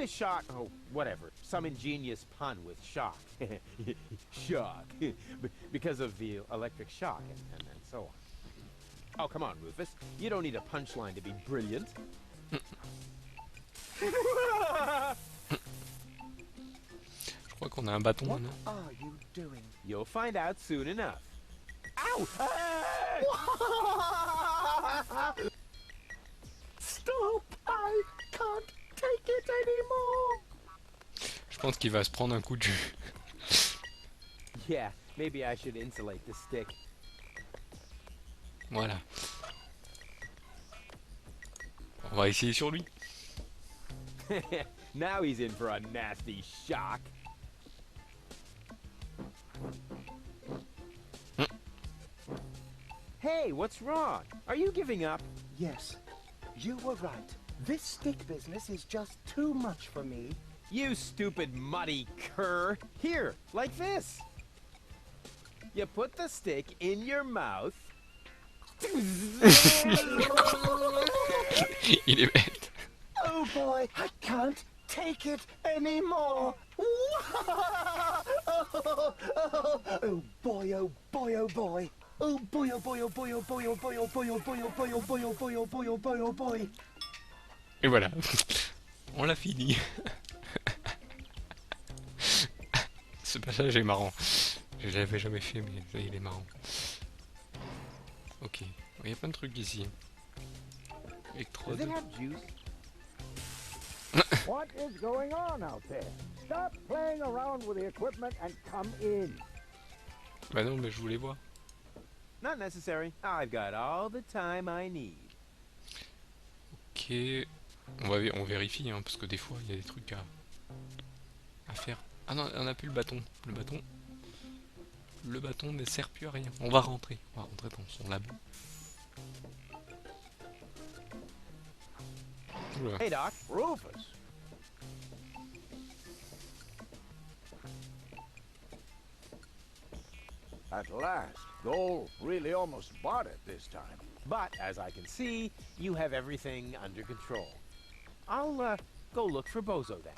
shock. Oh, whatever. Some ingenious pun with shock. Shock. Because of the electric shock and so on. Oh, come on, Rufus. You don't need a punchline to be brilliant. Je crois qu'on a un bâton What maintenant. are you doing? You'll find out soon enough. Ow! Stop! I can't take it anymore! Je pense qu'il va se prendre un coup de jus. Yeah, maybe I should insulate the stick. Voilà. On va essayer sur lui. Now he's in for a nasty shock. Hey, what's wrong? Are you giving up? Yes, you were right. This stick business is just too much for me. You stupid muddy cur. Here, like this. You put the stick in your mouth. Il est bête. Oh boy, I can't take it anymore. Oh boy, oh boy, oh boy. Oh boy, oh boy, oh boy, oh boy, oh boy, oh boy, oh boy, oh boy, oh boy, oh boy, oh boy, oh boy, oh boy. Et voilà. On l'a fini. Ce passage est marrant. Je l'avais jamais fait, mais ça, il est marrant. Ok. Il y a plein de trucs ici. Does Électrode. it have juice? What is going on out there? Stop playing around with the equipment and come in. Bah non, mais je voulais voir. Not necessary. I've got all the time I need. Ok. On vérifie, hein, parce que des fois, il y a des trucs à faire. Ah non, on n'a plus le bâton. Le bâton ne sert plus à rien. On va rentrer dans son labo. Oula. Hey, Doc. Rufus! At last, Goal really almost bought it this time. But, as I can see, you have everything under control. I'll, go look for Bozo then.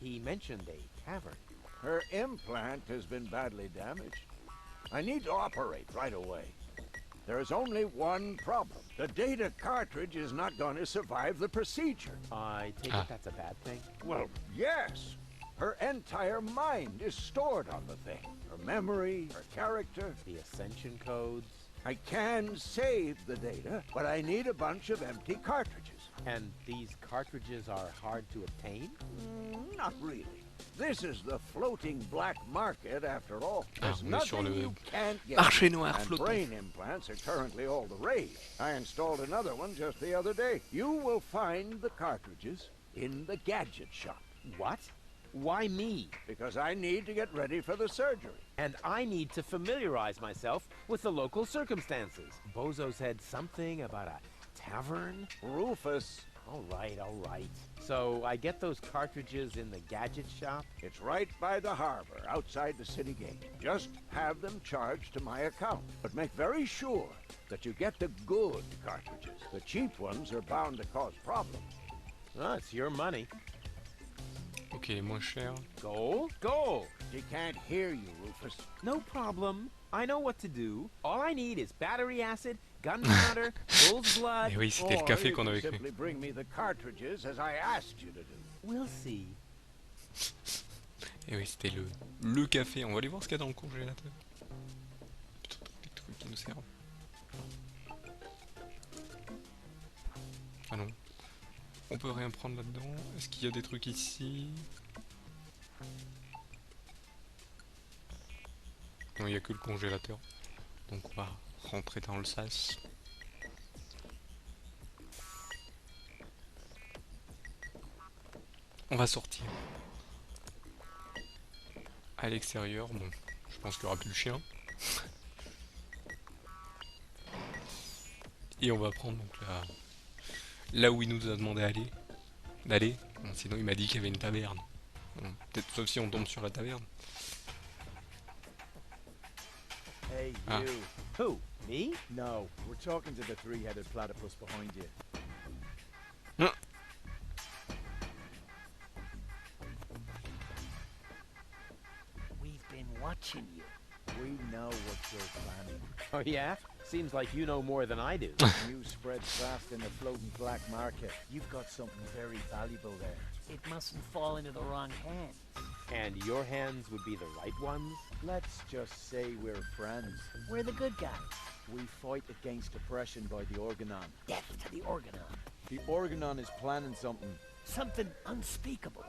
He mentioned a tavern. Her implant has been badly damaged. I need to operate right away. There is only one problem. The data cartridge is not going to survive the procedure. I take it that's a bad thing? Well, yes. Her entire mind is stored on the thing. Her memory, her character. The ascension codes. I can save the data, but I need a bunch of empty cartridges. And these cartridges are hard to obtain? Not really. This is the floating black market after all. There's nothing you can't get. Marché noir And flottant. brain implants are currently all the rage. I installed another one just the other day. You will find the cartridges in the gadget shop. What? Why me? Because I need to get ready for the surgery. And I need to familiarize myself with the local circumstances. Bozo said something about a tavern? Rufus. All right. So I get those cartridges in the gadget shop? It's right by the harbor, outside the city gate. Just have them charged to my account. But make very sure that you get the good cartridges. The cheap ones are bound to cause problems. Oh, it's your money. Ok, les moins chers. Gold? Gold! She can't hear you, Rufus. No problem. I know what to do. All I need is battery acid, gunpowder, bull's blood. Et oui, c'était le Or café you qu'on can avait cru. simply bring me the cartridges as I asked you to do. We'll see. Et oui, c'était le café. On va aller voir ce qu'il y a dans le congélateur. Putain, des trucs qui nous servent. Ah non. On peut rien prendre là-dedans. Est-ce qu'il y a des trucs ici? Non, il n'y a que le congélateur. Donc on va rentrer dans le sas. On va sortir. À l'extérieur, bon, je pense qu'il n'y aura plus le chien. Et on va prendre donc là où il nous a demandé d'aller. Bon, sinon il m'a dit qu'il y avait une taverne. Bon, peut-être sauf si on tombe sur la taverne. Hey, Ah. you. Who? Me? No, we're talking to the three-headed platypus behind you. Ah. We've been watching you. We know what you're planning. Oh, yeah? Seems like you know more than I do. You spread fast in the floating black market. You've got something very valuable there. It mustn't fall into the wrong hands. And your hands would be the right ones? Let's just say we're friends. We're the good guys. We fight against oppression by the Organon. Death to the Organon. The Organon is planning something Something unspeakable.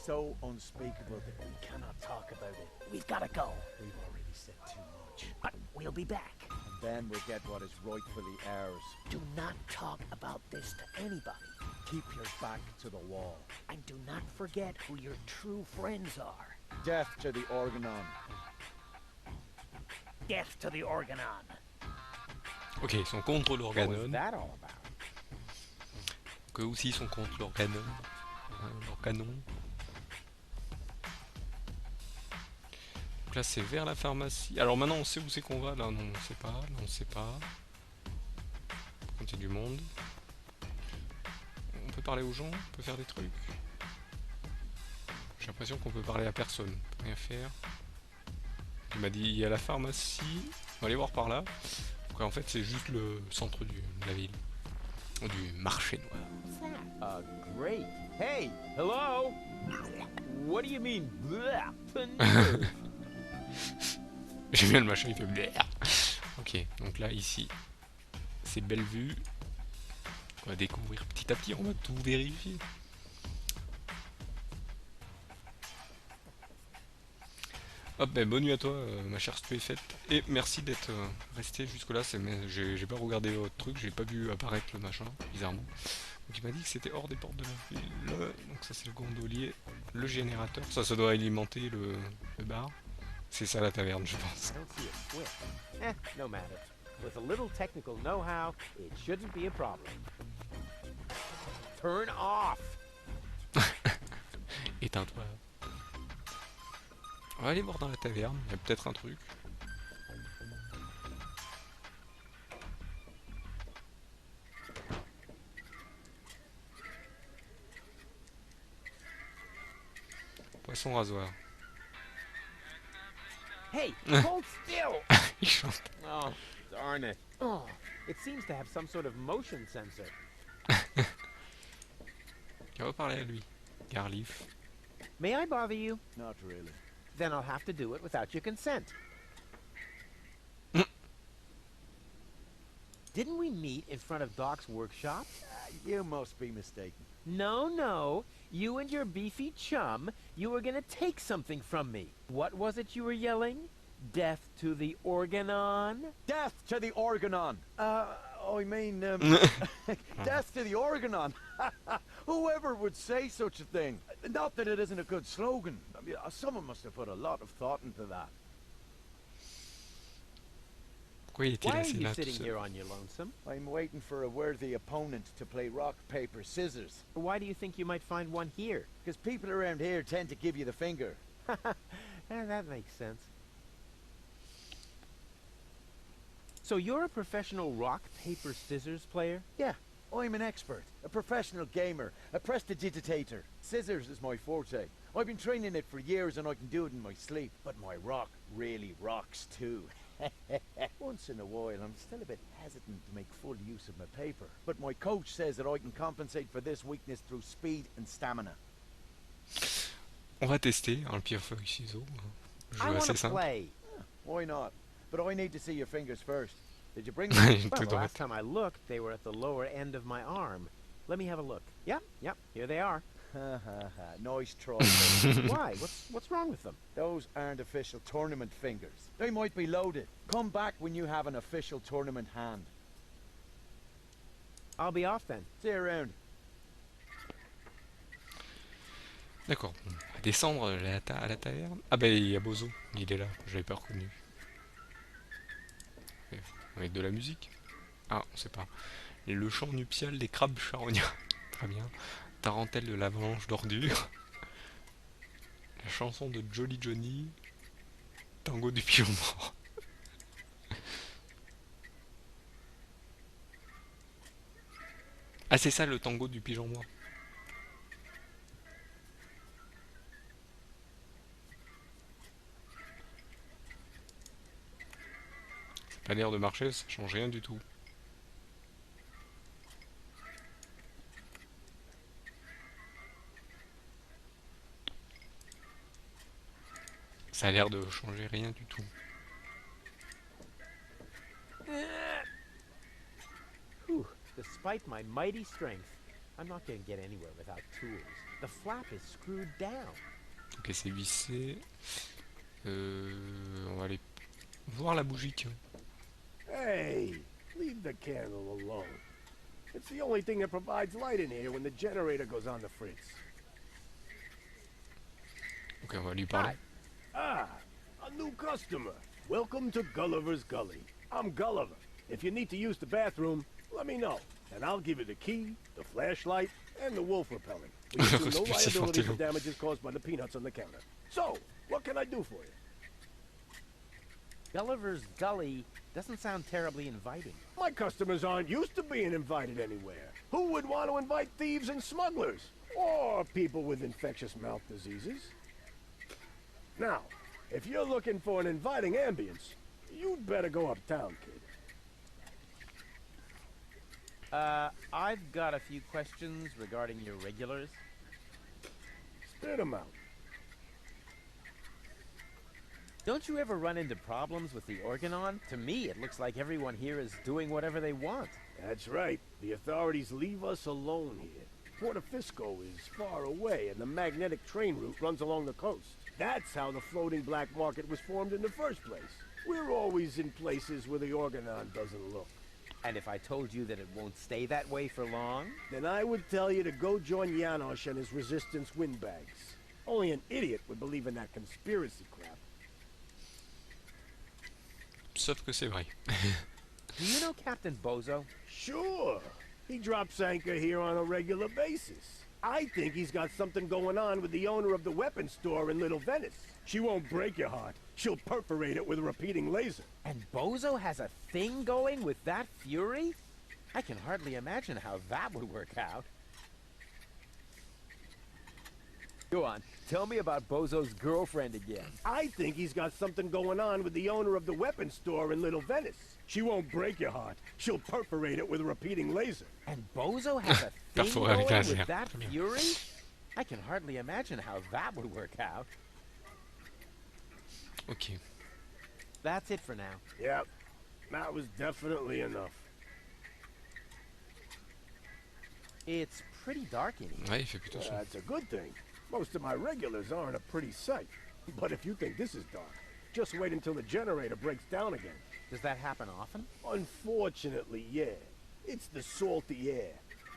so unspeakable that we cannot talk about it. We've got to go. We've already said too much. But we'll be back. And then we'll get what is rightfully ours. Do not talk about this to anybody. Keep your back to the wall. And do not forget who your true friends are. Death to the Organon. Death to the Organon. Ok, ils sont contre What was l'organon. that all about? Que aussi ils sont contre l'organon. L'organon. Donc là c'est vers la pharmacie. Alors maintenant on sait où c'est qu'on va. Là non on sait pas. Là on sait pas. Par contre il y a du monde. On peut parler aux gens. On peut faire des trucs. J'ai l'impression qu'on peut parler à personne. On peut rien faire. Il m'a dit il y a la pharmacie. On va aller voir par là. Donc en fait c'est juste le centre de la ville. Du marché noir. Great. Hey, hello? What do you mean? Blah? J'aime bien le machin, il fait bleh. Ok, donc là, ici, c'est belle vue. On va découvrir petit à petit, on va tout vérifier. Hop, ben bonne nuit à toi, ma chère stupéfaite. Et merci d'être resté jusque là. J'ai pas regardé votre truc, j'ai pas vu apparaître le machin, bizarrement. Donc il m'a dit que c'était hors des portes de la ville. Donc ça c'est le gondolier, le générateur. Ça doit alimenter le bar. C'est ça la taverne, je pense. I don't see a switch. No matter. With a little technical know-how, it shouldn't be a problem. Turn off! Éteins-toi. On va aller voir dans la taverne, il y a peut-être un truc. Poisson rasoir. Hey, hold still! Il chante. Oh, darn it. Oh, it seems to have some sort of motion sensor. On va parler à lui. Garleaf. May I bother you? Not really. Then I'll have to do it without your consent. Didn't we meet in front of Doc's workshop? You must be mistaken. No. You and your beefy chum, you were gonna take something from me. What was it you were yelling? Death to the Organon? Death to the Organon! Death to the Organon! Whoever would say such a thing? Not that it isn't a good slogan. I mean, someone must have put a lot of thought into that. Pourquoi il était Why are laissé you là tout sitting seul? here on your lonesome? I'm waiting for a worthy opponent to play rock, paper, scissors. Why do you think you might find one here? Because people around here tend to give you the finger. That makes sense. So you're a professional rock, paper, scissors player? Yeah, I'm an expert, a professional gamer, a prestidigitator. Scissors is my forte. I've been training it for years and I can do it in my sleep. But my rock really rocks too. Once in a while, I'm still a bit hesitant to make full use of my paper. But my coach says that I can compensate for this weakness through speed and stamina. On va tester, hein, le pierre feuille ciseaux. Jeu I want assez to simple. play. Why not? But I need to see your fingers first. Did you bring Une them? Well, toute the droite. last time I looked, they were at the lower end of my arm. Let me have a look. Yep, here they are. Nice try. Why? What's wrong with them? Those aren't official tournament fingers. They might be loaded. Come back when you have an official tournament hand. I'll be off then. See you around. D'accord, on va descendre à la taverne. Ah bah il y a Bozo, il est là, je l'avais pas reconnu. Avec de la musique. Ah, on sait pas. Et le chant nuptial des crabes charognards. Très bien. Tarentelle de l'avalanche d'ordures. La chanson de Jolly Johnny. Tango du pigeon mort. Ah c'est ça le tango du pigeon mort. Ça a pas l'air de marcher, ça change rien du tout. Ça a l'air de changer rien du tout. Whew. Despite my mighty strength, I'm not going to get anywhere without tools. The flap is screwed down. Ok, c'est vissé. On va aller voir la bougie. Tiens. Hey, leave the candle alone. It's the only thing that provides light in here when the generator goes on the fritz. Ok, on va lui parler. Ah, a new customer. Welcome to Gulliver's Gully. I'm Gulliver. If you need to use the bathroom, let me know, and I'll give you the key, the flashlight, and the wolf repellent. We assume no liability for damages caused by the peanuts on the counter. So, what can I do for you? Gulliver's Gully doesn't sound terribly inviting. My customers aren't used to being invited anywhere. Who would want to invite thieves and smugglers? Or people with infectious mouth diseases? Now, if you're looking for an inviting ambience, you'd better go uptown, kid. I've got a few questions regarding your regulars. Spit 'em out. Don't you ever run into problems with the Organon? To me, it looks like everyone here is doing whatever they want. That's right. The authorities leave us alone here. Portofisco is far away, and the magnetic train route runs along the coast. That's how the floating black market was formed in the first place. We're always in places where the Organon doesn't look. And if I told you that it won't stay that way for long? Then I would tell you to go join Janosch and his resistance windbags. Only an idiot would believe in that conspiracy crap. sauf que c'est vrai. Do you know Captain Bozo? Sure. He drops anchor here on a regular basis. I think he's got something going on with the owner of the weapons store in Little Venice. She won't break your heart. She'll perforate it with a repeating laser. And Bozo has a thing going with that Fury? I can hardly imagine how that would work out. Go on, tell me about Bozo's girlfriend again. I think he's got something going on with the owner of the weapons store in Little Venice. She won't break your heart. She'll perforate it with a repeating laser. And Bozo has a thing Perforer going avec un laser. with that Très bien. Fury? I can hardly imagine how that would work out. Ok. That's it for now. Yep, that was definitely enough. It's pretty dark in here. Ouais, il fait plutôt sombre. That's a good thing. Most of my regulars aren't a pretty sight. But if you think this is dark, just wait until the generator breaks down again. Does that happen often? Unfortunately, yeah. It's the salty air.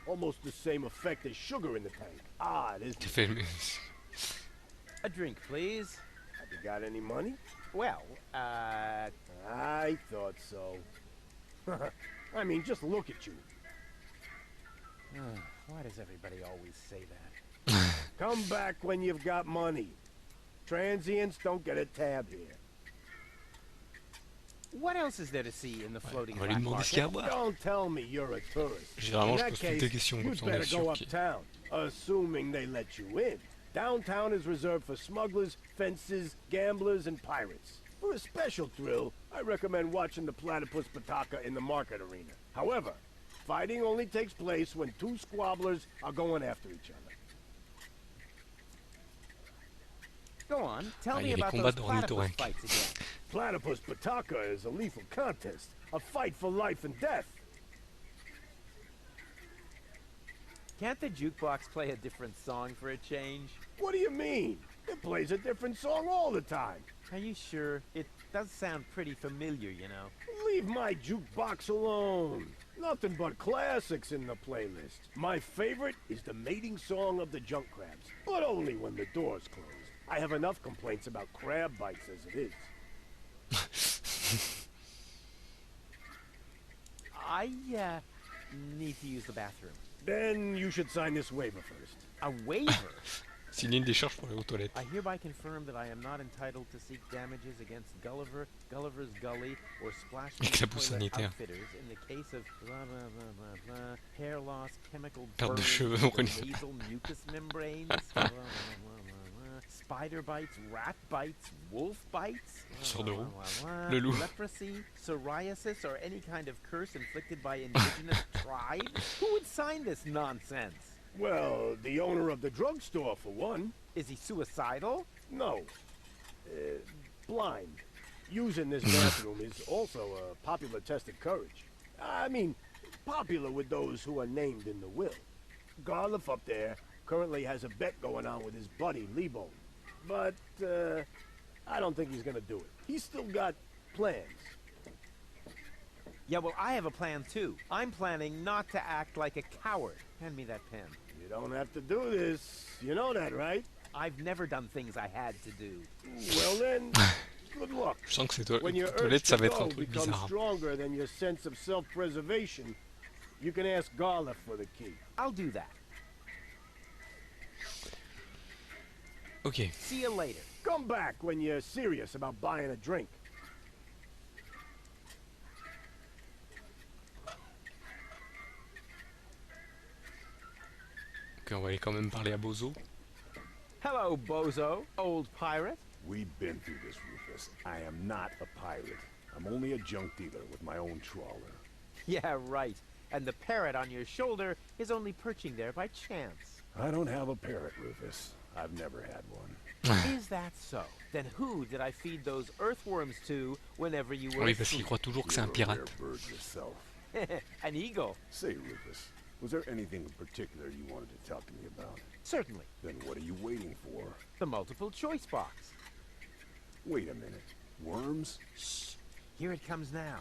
Almost the same effect as sugar in the tank. Odd, isn't T'as it? fait le... A drink, please. Have you got any money? Well, I thought so. I mean, just look at you. why does everybody always say that? Come back when you've got money. Transients don't get a tab here. What else is there to see in the floating On va lui black demander ce qu'il y a à market? boire. Don't tell me you're a tourist. Généralement, In je that pose toutes les case, questions comme you'd ça, on est better go sûr qu'il... uptown, assuming they let you in. Downtown is reserved for smugglers, fences, gamblers, and pirates. For a special thrill, I recommend watching the platypus Pataka in the market arena. However, fighting only takes place when two squabblers are going after each other. Go on, tell Ah, il me y a des about combats those platypus d'ornithorynques. fights again. Platypus Pataka is a lethal contest, a fight for life and death. Can't the jukebox play a different song for a change? What do you mean? It plays a different song all the time. Are you sure? It does sound pretty familiar, you know. Leave my jukebox alone. Nothing but classics in the playlist. My favorite is the mating song of the junk crabs, but only when the door's closed. I have enough complaints about crab bites as it is. I need to use the bathroom. Then you should sign this waiver first. A waiver? Signer une décharge pour aller aux toilettes. I hereby confirm that I am not entitled to seek damages against Gulliver, Gulliver's Gully, or Splash Éclabousse Toilet sanitaire. Outfitters in the case of blah blah blah blah blah, hair loss, chemical Perte de burns, cheveux, to on connaît. the nasal mucous membranes, blah, blah, blah, blah, blah, spider bites, rat bites, wolf bites, Sort de blah, Roux. blah, blah, Le loup. leprosy, psoriasis, or any kind of curse inflicted by indigenous tribes. Who would sign this nonsense? Well, the owner of the drugstore, for one. Is he suicidal? No. Blind. Using this bathroom is also a popular test of courage. I mean, popular with those who are named in the will. Garliff up there currently has a bet going on with his buddy, Lebo. But, I don't think he's gonna do it. He's still got plans. Yeah, well, I have a plan too. I'm planning not to act like a coward. Hand me that pen. You don't have to do this. You know that, right? I've never done things I had to do. Well then, good luck. Je sens que ces When your urge toilettes, ça to va être un go truc becomes bizarre. stronger than your sense of self-preservation, you can ask Garliff for the key. I'll do that. Ok. See you later. Come back when you're serious about buying a drink. Ok, on va aller quand même parler à Bozo. Hello, Bozo, old pirate. We've been through this, Rufus. I am not a pirate. I'm only a junk dealer with my own trawler. Yeah, right. And the parrot on your shoulder is only perching there by chance. I don't have a parrot, Rufus. I've never had one. Is that so? Then who did I feed those earthworms to whenever you were Oui, parce qu'il asleep? croit toujours que c'est un You're a pirate. rare bird yourself. An eagle. Say, Rufus, was there anything in particular you wanted to talk to me about? Certainly. Then what are you waiting for? The multiple choice box. Wait a minute. Worms? Shh. Here it comes now.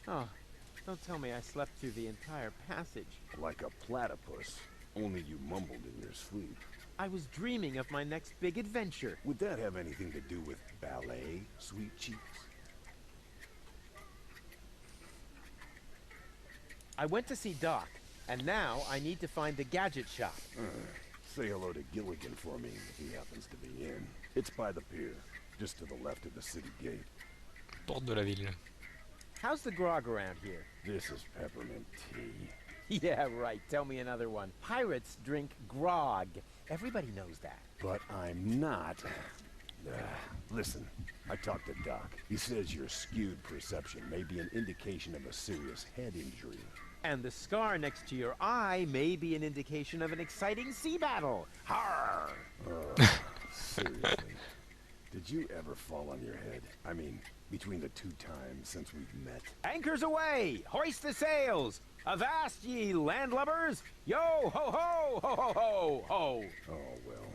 Oh, don't tell me I slept through the entire passage. Like a platypus. Only you mumbled in your sleep. I was dreaming of my next big adventure. Would that have anything to do with ballet, sweet cheeks? I went to see Doc, and now I need to find the gadget shop. Say hello to Gilligan for me if he happens to be in. It's by the pier, just to the left of the city gate. Porte de la ville. How's the grog around here? This is peppermint tea. Yeah, right. Tell me another one. Pirates drink grog. Everybody knows that. But I'm not. Listen, I talked to Doc. He says your skewed perception may be an indication of a serious head injury. And the scar next to your eye may be an indication of an exciting sea battle. Har! Seriously. Did you ever fall on your head? I mean, between the 2 times since we've met. Anchors away! Hoist the sails! Avast ye landlubbers! Yo ho ho ho ho ho ho! Oh well,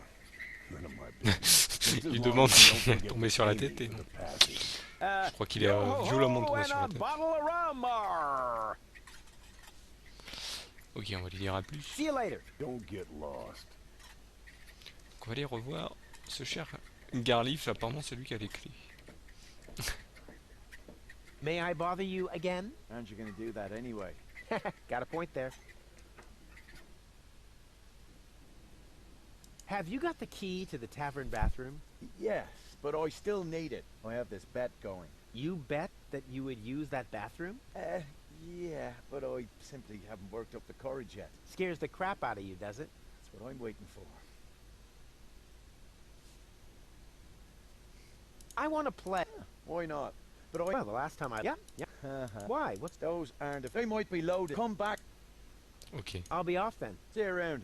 none of my business. Il demande s'il est tombé sur la tête et non. Je crois qu'il est violemment tombé sur la tête. Ok, on va lui dire à plus. See you later. Don't get lost. Donc on va aller revoir ce cher Garliff, apparemment c'est lui qui a les clés. May I bother you again? Aren't you gonna do that anyway? Got a point there. Have you got the key to the tavern bathroom? Yes, but I still need it. I have this bet going. You bet that you would use that bathroom? Yeah, but I simply haven't worked up the courage yet. Scares the crap out of you, does it? That's what I'm waiting for. I want to play. Why not? But Well, the last time I... Yeah. Why? What's... Those aren't... They might be loaded. Come back. Ok. I'll be off then. See you around.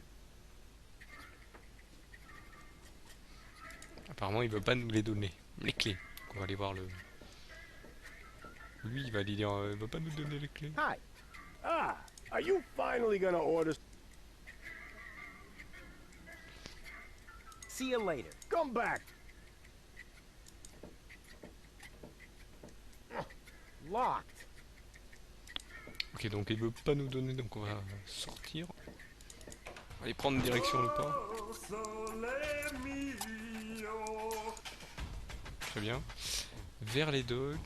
Apparemment il veut pas nous les donner, les clés. Donc on va aller voir le... Lui il va lui dire, il veut pas nous donner les clés. Hi. Ah, are you finally gonna order? See you later. Come back. Locked. Ok, donc il veut pas nous donner, donc on va sortir. On va aller prendre direction le port. Très bien. Vers les docks.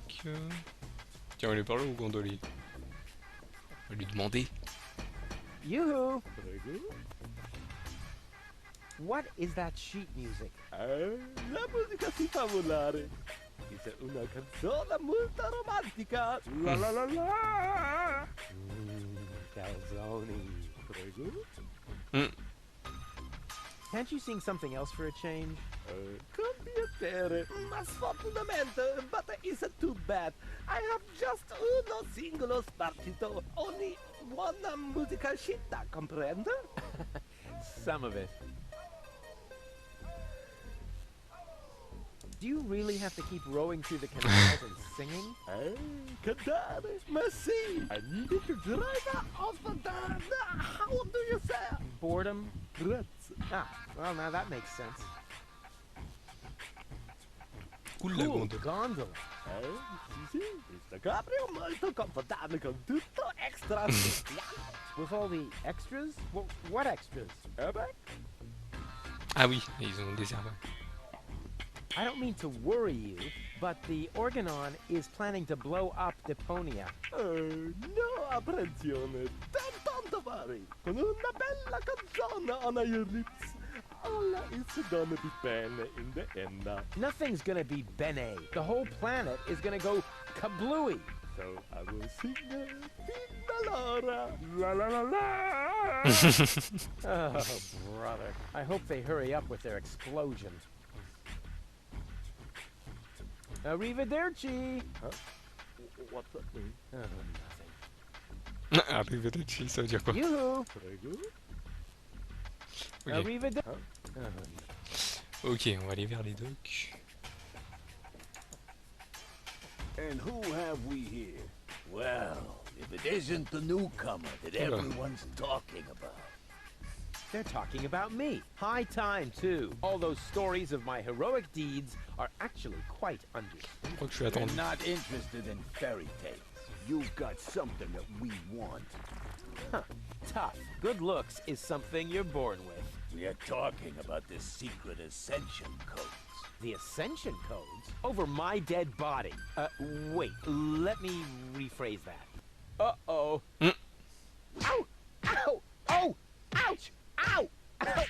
Tiens, on va lui parler au gondolier. On va lui demander. Yoo-hoo. What is that sheet music? La musica si fa volare. Dice una canzone molto romantica. La la la la. Calzone. Prego. Can't you sing something else for a change? Con piacere, ma sfortunatamente, but it's too bad. I have just uno singolo spartito, only one musica scitta, comprende? Some of it. Do you really have to keep rowing through the canals and singing? Cantare, ma sì. I need to drive off the down. How do you say? Boredom? Grazie. Ah, well, now that makes sense. Cool la Cool gondole. gondola. Sì, sì, questo cabrio molto confortabile con tutto extra. With all the extras? What extras? Ah oui, ils ont des herbes. I don't mean to worry you, but the Organon is planning to blow up Deponia. No apprensione, don't worry. Con una bella canzone on your lips, all is gonna be bene in the end. Nothing's gonna be bene. The whole planet is gonna go kablooey. So I will sing Finalora, la la la la. Oh, brother. I hope they hurry up with their explosion. Arrivederci! Huh? What's that mean? Nothing. Arrivederci, ça veut dire quoi? Yoo-hoo! Prego. Ok. Arrivederci! Ok, on va aller vers les docks. And who have we here? Well, if it isn't the newcomer that everyone's talking about. They're talking about me. High time, too. All those stories of my heroic deeds are actually quite understated. Je crois que je suis We're attendu. not interested in fairy tales. You've got something that we want. Huh. Tough. Good looks is something you're born with. We are talking about the secret ascension codes. The ascension codes? Over my dead body. Wait, let me rephrase that. Uh-oh. Ow! Ow! Oh! Ouch! Ow! Ow!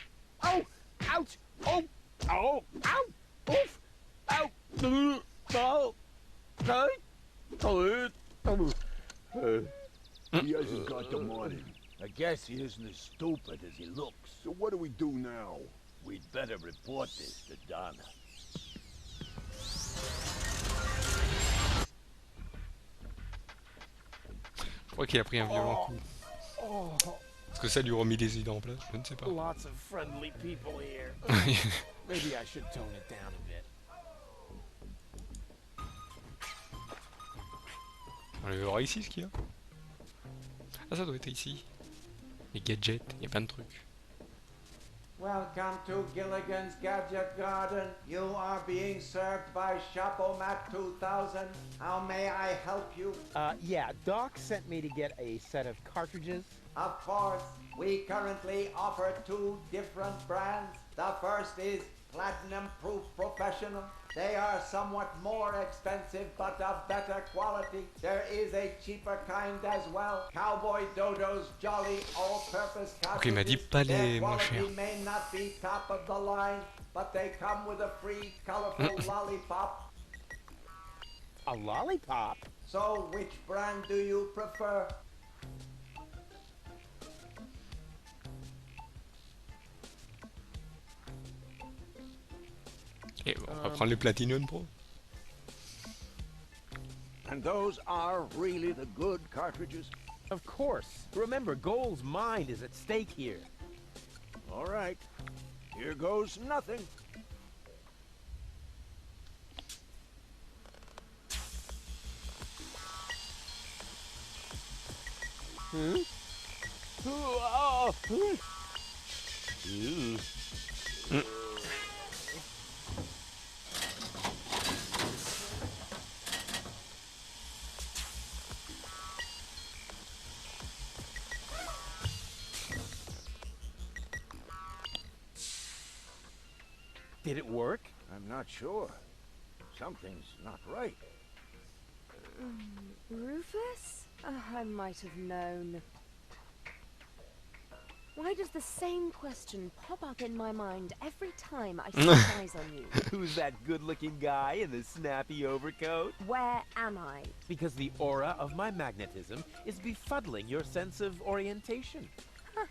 Oh! Ouch! Oh! Oh! Ow! Oof! Ow! Oh! He hasn't got the money. I guess he isn't as stupid as he looks. So what do we do now? We'd better report this to Donna. Je crois qu'il a pris un violent coup. Est-ce que ça lui remis les idées en place? Je ne sais pas. Lots of friendly people here. Maybe I should tone it down a bit. On va voir ici ce qu'il y a. Ah, ça doit être ici. Les gadgets, il y a plein de trucs. Welcome to Gilligan's Gadget Garden. You are being served by Shapomat 2000. How may I help you? Yeah, Doc sent me to get a set of cartridges. Of course, we currently offer 2 different brands. The first is Platinum Proof Professional. They are somewhat more expensive but of better quality. There is a cheaper kind as well. Cowboy Dodo's Jolly All-Purpose Cartridges. Ok, il m'a dit pas les moins chers. Their quality may not be top of the line, but they come with a free colorful lollipop. A lollipop? So, which brand do you prefer? Et on va prendre les Platinum Pro. And those are really the good cartridges? Of course. Remember, Goal's mind is at stake here. All right. Here goes nothing. Hmm? Did it work? I'm not sure. Something's not right. Rufus? I might have known. Why does the same question pop up in my mind every time I set eyes on you? Who's that good-looking guy in the snappy overcoat? Where am I? Because the aura of my magnetism is befuddling your sense of orientation. Huh.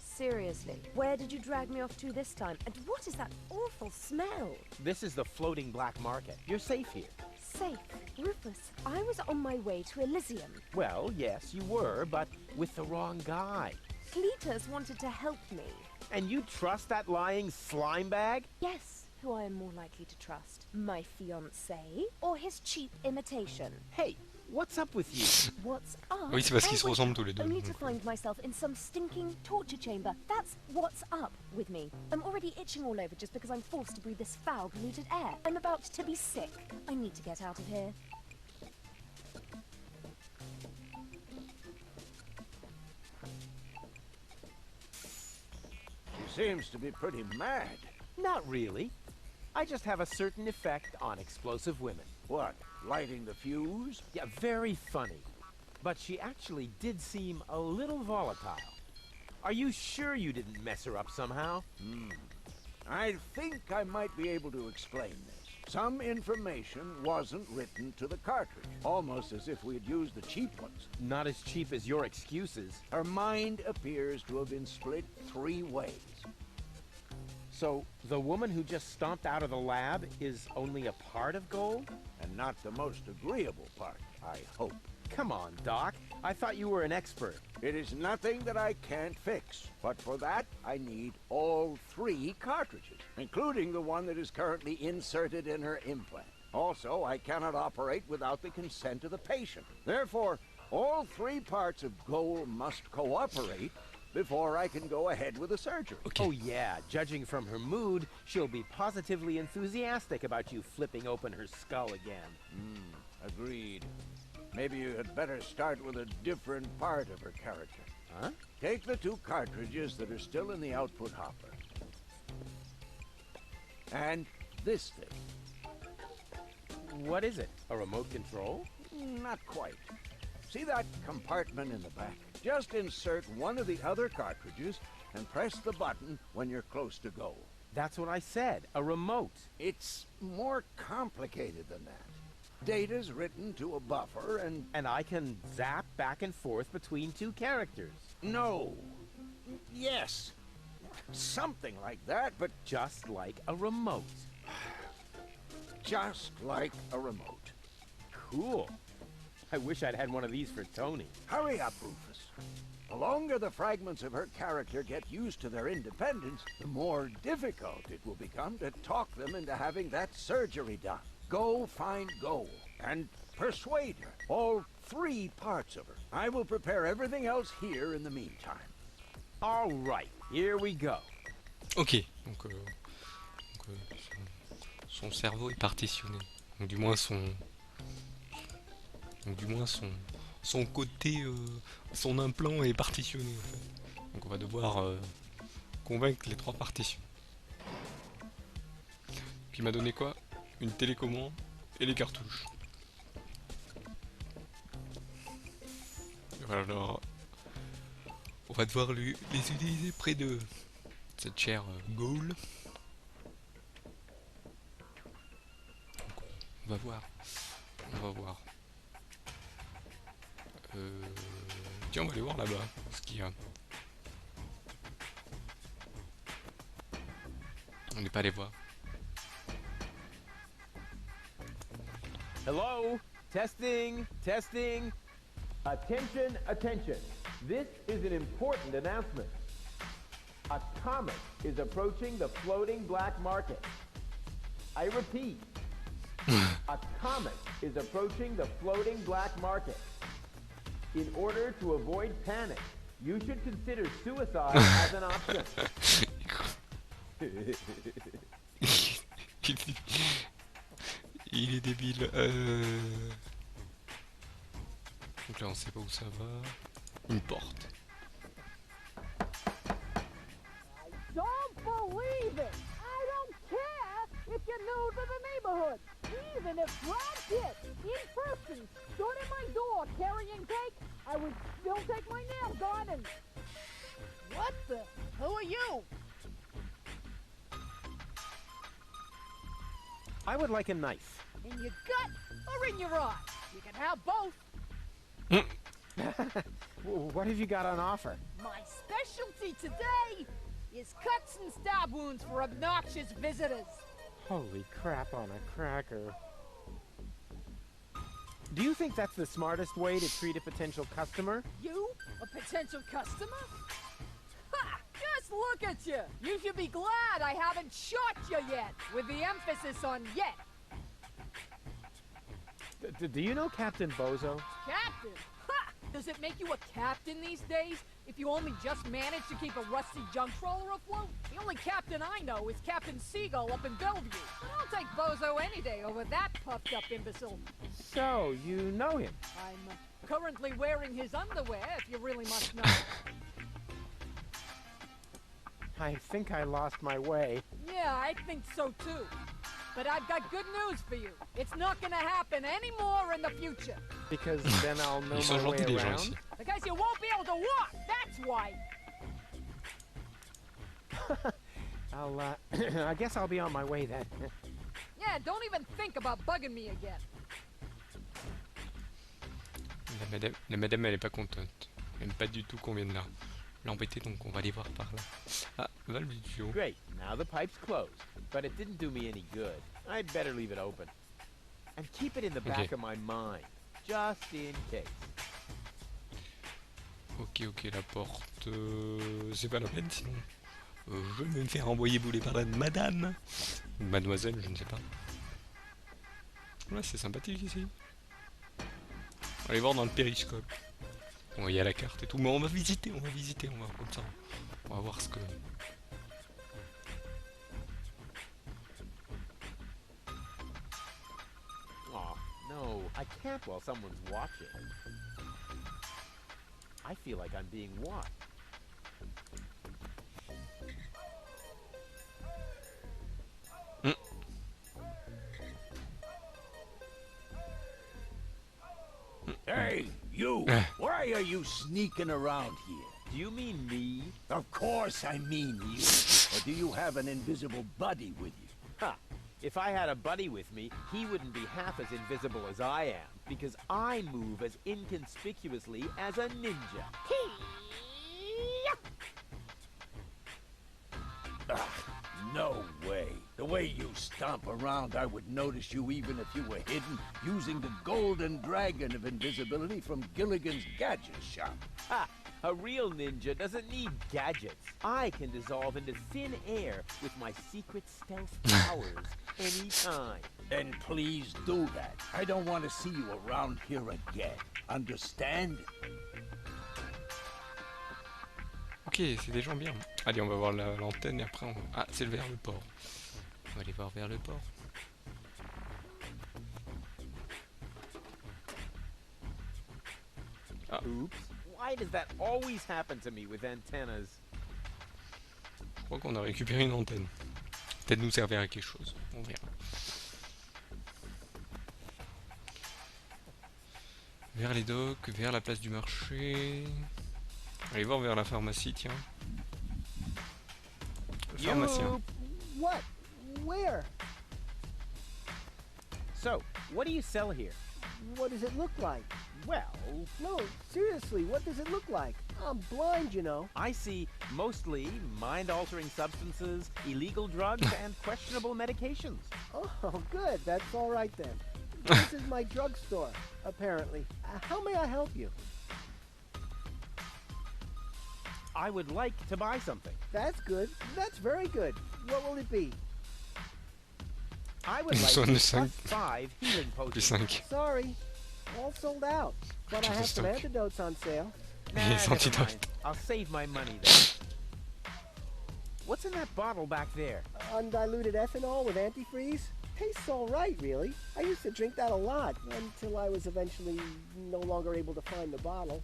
Seriously, where did you drag me off to this time? And what is that awful smell? This is the floating black market. You're safe here. Safe? Rufus, I was on my way to Elysium. Well, yes, you were, but with the wrong guy. Cletus wanted to help me. And you trust that lying slime bag? Yes, who I am more likely to trust. My fiancé or his cheap imitation? Hey, what's up with you? What's up? Oui, c'est parce qu'ils se ressemblent tous les deux. Only to find myself in some stinking torture chamber. That's what's up with me. I'm already itching all over just because I'm forced to breathe this foul, polluted air. I'm about to be sick. I need to get out of here. She seems to be pretty mad. Not really. I just have a certain effect on explosive women. What, lighting the fuse? Yeah, very funny. But she actually did seem a little volatile. Are you sure you didn't mess her up somehow? I think I might be able to explain this. Some information wasn't written to the cartridge, almost as if we had used the cheap ones. Not as cheap as your excuses. Her mind appears to have been split 3 ways. So, the woman who just stomped out of the lab is only a part of Gold? And not the most agreeable part, I hope. Come on, Doc. I thought you were an expert. It is nothing that I can't fix, but for that I need all 3 cartridges, including the one that is currently inserted in her implant. Also, I cannot operate without the consent of the patient. Therefore, all 3 parts of Goal must cooperate before I can go ahead with the surgery. Okay. Oh yeah, judging from her mood, she'll be positively enthusiastic about you flipping open her skull again. Agreed. Maybe you had better start with a different part of her character. Huh? Take the 2 cartridges that are still in the output hopper. And this thing. What is it? A remote control? Not quite. See that compartment in the back? Just insert one of the other cartridges and press the button when you're close to go. That's what I said. A remote. It's more complicated than that. Data's written to a buffer and... And I can zap back and forth between two characters. No. Yes. Something like that, but Just like a remote. just like a remote. Cool. I wish I'd had one of these for Tony. Hurry up, Rufus. The longer the fragments of her character get used to their independence, the more difficult it will become to talk them into having that surgery done. Go find Go and persuade her. All three parts of her. I will prepare everything else here in the meantime. All right, here we go. Ok, donc, son cerveau est partitionné. Donc du moins son côté, son implant est partitionné en fait. Donc on va devoir convaincre les trois partitions. Donc il m'a donné quoi? Une télécommande et les cartouches. Voilà, alors on va devoir les utiliser près de cette chère Gaule. On va voir. Tiens, on va aller voir là-bas ce qu'il y a. On n'est pas allé voir. Hello? Testing, testing. Attention, attention. This is an important announcement. A comet is approaching the floating black market. I repeat. A comet is approaching the floating black market. In order to avoid panic, you should consider suicide as an option. Il est débile. Donc là on sait pas où ça va. Une porte. Don't believe it! I don't care if you're new to the neighborhood. Even if Brad Pitt, in person, stood at my door carrying cake, I would still take my nails on and... What the? Who are you? I would like a knife. In your gut or in your eye? You can have both. What have you got on offer? My specialty today is cuts and stab wounds for obnoxious visitors. Holy crap on a cracker. Do you think that's the smartest way to treat a potential customer? You? A potential customer? Ha! Just look at you! You should be glad I haven't shot you yet, with the emphasis on yet. Do you know Captain Bozo? Captain? Ha! Does it make you a captain these days? If you only just manage to keep a rusty junk trawler afloat? The only captain I know is Captain Seagull up in Bellevue. But I'll take Bozo any day over that puffed up imbecile. So, you know him? I'm currently wearing his underwear, if you really must know. I think I lost my way. Yeah, I think so too. But I've got good news for you. It's not gonna happen anymore in the future. Because then I'll know Ils sont my way gentils les gens around? ici. Because you won't be able to walk, that's why. I guess I'll be on my way then. Yeah, don't even think about bugging me again. La madame elle est pas contente. Elle aime pas du tout qu'on vienne là. L'embêter, donc on va aller voir par là. Ah, Rediffusion. Great, now the pipe's closed. But it didn't do me any good. I'd better leave it open. And keep it in the back of my mind. Just in case. Ok, la porte... c'est pas la peine sinon. Je vais me faire envoyer bouler par la madame. Ou mademoiselle, je ne sais pas. Ouais, c'est sympathique ici. On va aller voir dans le périscope. Bon, il y a la carte et tout, mais on va visiter, on va comme ça. On va voir ce que... Oh, no, I can't while someone's watching. I feel like I'm being watched. you sneaking around here? Do you mean me? Of course I mean you. Or do you have an invisible buddy with you? Ha! If I had a buddy with me, he wouldn't be half as invisible as I am, because I move as inconspicuously as a ninja. No way. The way you stomp around, I would notice you even if you were hidden using the golden dragon of invisibility from Gilligan's Gadget Shop. Ha! A real ninja doesn't need gadgets. I can dissolve into thin air with my secret stealth powers anytime. Then please do that. I don't want to see you around here again. Understand? Ok, c'est des gens bien. Allez, on va voir l'antenne et après on... Ah, c'est vers le port. On va aller voir vers le port. Ah. Oops. Why does that always happen to me with antennas? Je crois qu'on a récupéré une antenne. Peut-être nous servir à quelque chose. On verra. Vers les docks, vers la place du marché. Allez voir vers la pharmacie, tiens. Le pharmacien. What? Where? So, what do you sell here? What does it look like? Well, No, seriously, what does it look like? I'm blind, you know. I see mostly mind-altering substances, illegal drugs, and questionable medications. Oh, good. That's all right then. This is my drugstore, apparently. How may I help you? I would like to buy something. That's good. That's very good. What will it be? I would like +5 healing potions. Sorry, all sold out. But I have some antidotes on sale. Nah, never mind. I'll save my money then. What's in that bottle back there? Undiluted ethanol with antifreeze? Tastes all right, really. I used to drink that a lot until I was eventually no longer able to find the bottle.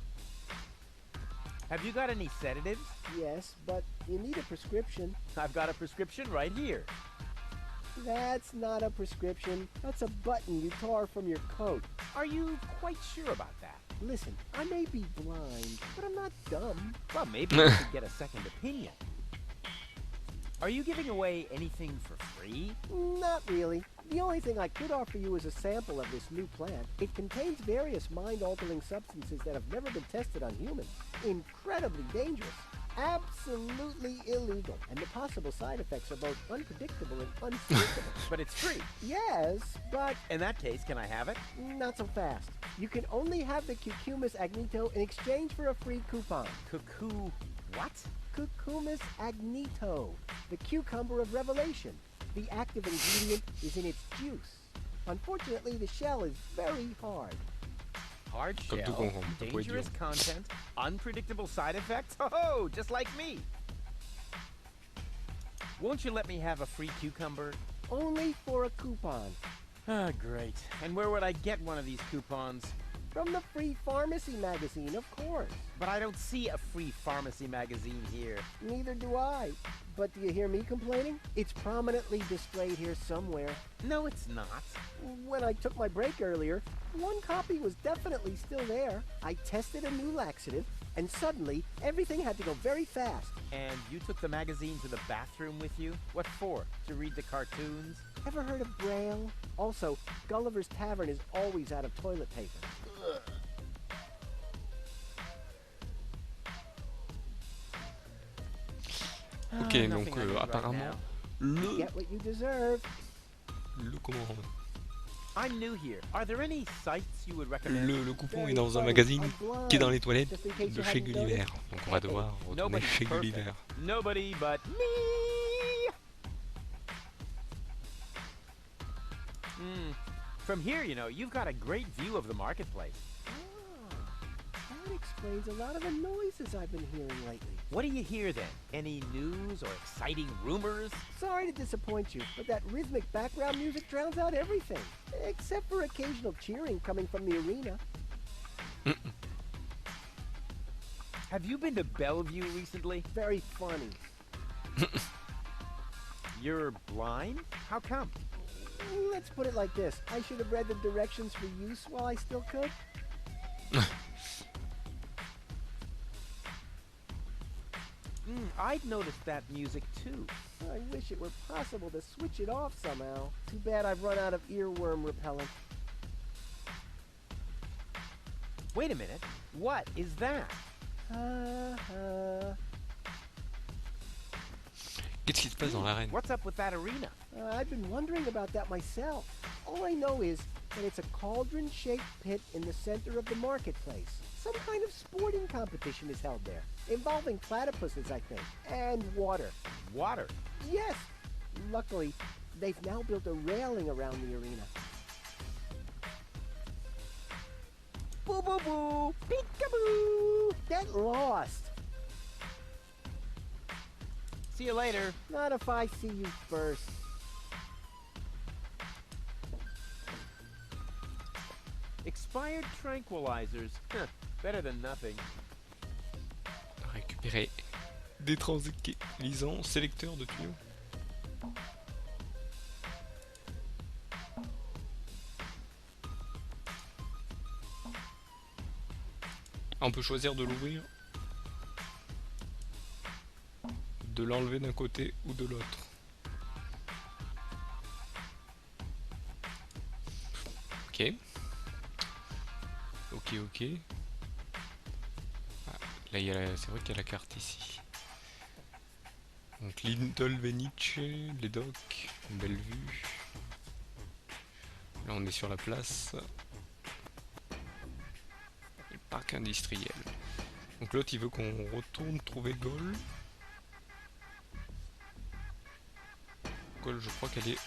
Have you got any sedatives? Yes, but you need a prescription. I've got a prescription right here. That's not a prescription. That's a button you tore from your coat. Are you quite sure about that? Listen, I may be blind, but I'm not dumb. Well, maybe we could get a second opinion. Are you giving away anything for free? Not really. The only thing I could offer you is a sample of this new plant. It contains various mind-altering substances that have never been tested on humans. Incredibly dangerous. Absolutely illegal. And the possible side effects are both unpredictable and unspeakable. But it's free. Yes, but... In that case, can I have it? Not so fast. You can only have the Cucumis agnito in exchange for a free coupon. Cuckoo... what? Cucumis agnito. The cucumber of revelation. The active ingredient is in its juice. Unfortunately, the shell is very hard. Hard shell, dangerous content, unpredictable side effects? Oh, just like me! Won't you let me have a free cucumber? Only for a coupon. Ah, great. And where would I get one of these coupons? From the Free Pharmacy magazine, of course. But I don't see a free pharmacy magazine here. Neither do I. But do you hear me complaining? It's prominently displayed here somewhere. No, it's not. When I took my break earlier, one copy was definitely still there. I tested a new laxative, and suddenly, everything had to go very fast. And you took the magazine to the bathroom with you? What for? To read the cartoons? Ever heard of Braille? Also, Gulliver's Tavern is always out of toilet paper. Ok, donc apparemment le Get what you deserve. comment I'm new here. Are there any sites you would recommend? le coupon est dans un magazine qui est dans les toilettes de chez Gulliver. Donc on va devoir retourner chez Gulliver. Nobody but me. From here, you know, you've got a great view of the marketplace. That explains a lot of the noises I've been hearing lately. What do you hear then? Any news or exciting rumors? Sorry to disappoint you, but that rhythmic background music drowns out everything. Except for occasional cheering coming from the arena. Have you been to Bellevue recently? Very funny. You're blind? How come? Let's put it like this. I should have read the directions for use while I still could. I'd noticed that music too. I wish it were possible to switch it off somehow. Too bad I've run out of earworm repellent. Wait a minute. What is that? Qu'est-ce qui se passe dans l'arène? What's up with that arena? I've been wondering about that myself. All I know is that it's a cauldron-shaped pit in the center of the marketplace. Some kind of sporting competition is held there, involving platypuses, I think, and water. Water? Yes. Luckily, they've now built a railing around the arena. Boo boo boo! Peekaboo! Get lost! See you later. Not if I see you first. Expired tranquilizers. Huh, better than nothing. Récupérer des tranquillisants, sélecteur de tuyaux. On peut choisir de l'ouvrir, de l'enlever d'un côté ou de l'autre. Ok. Ok. Ah, là, c'est vrai qu'il y a la carte ici. Donc Little Venice, les docks, belle vue. Là, on est sur la place. Le parc industriel. Donc l'autre, il veut qu'on retourne trouver Gol. Je crois qu'elle est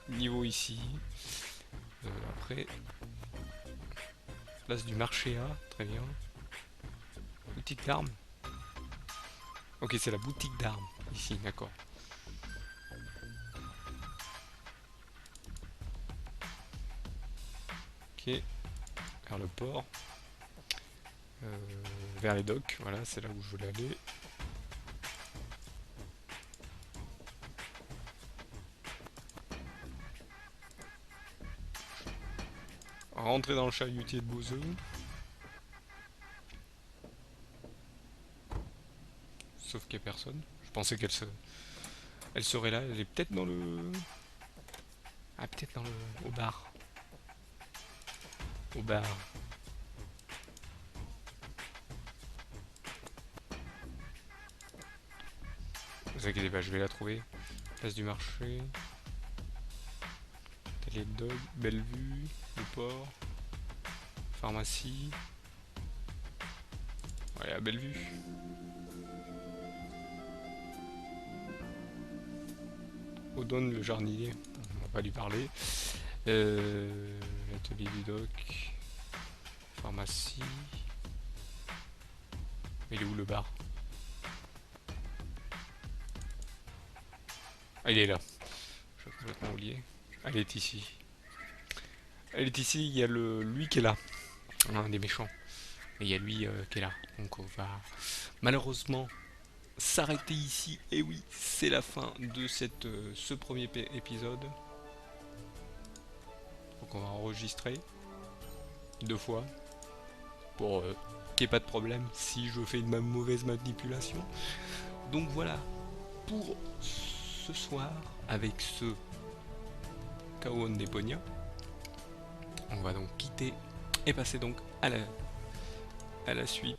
au niveau ici. Après, place du marché A, très bien. Boutique d'armes. Ok, c'est la boutique d'armes ici, d'accord. Ok, vers le port. Vers les docks, voilà, c'est là où je voulais aller. Rentrer dans le chalutier de Bouzou. Sauf qu'il n'y a personne. Je pensais qu'elle serait là. Elle est peut-être dans le... Ah, peut-être dans le... au bar. Au bar. Ne vous inquiétez pas, je vais la trouver. Place du marché. Télé de dog, belle vue, le port. Pharmacie. Ouais, à belle vue. Odon le jardinier, on va pas lui parler. L'atelier du doc. Pharmacie. Il est où le bar? Ah, il est là. Je suis complètement oublié. Elle est ici. Elle est ici, il y a lui qui est là. Un des méchants. Et il y a lui qui est là. Donc on va malheureusement s'arrêter ici. Et oui, c'est la fin de ce premier épisode. Donc on va enregistrer 2 fois. Pour qu'il n'y ait pas de problème si je fais une mauvaise manipulation. Donc voilà. Pour ce soir, avec ce Kaon Deponia, on va donc quitter et passer donc à la suite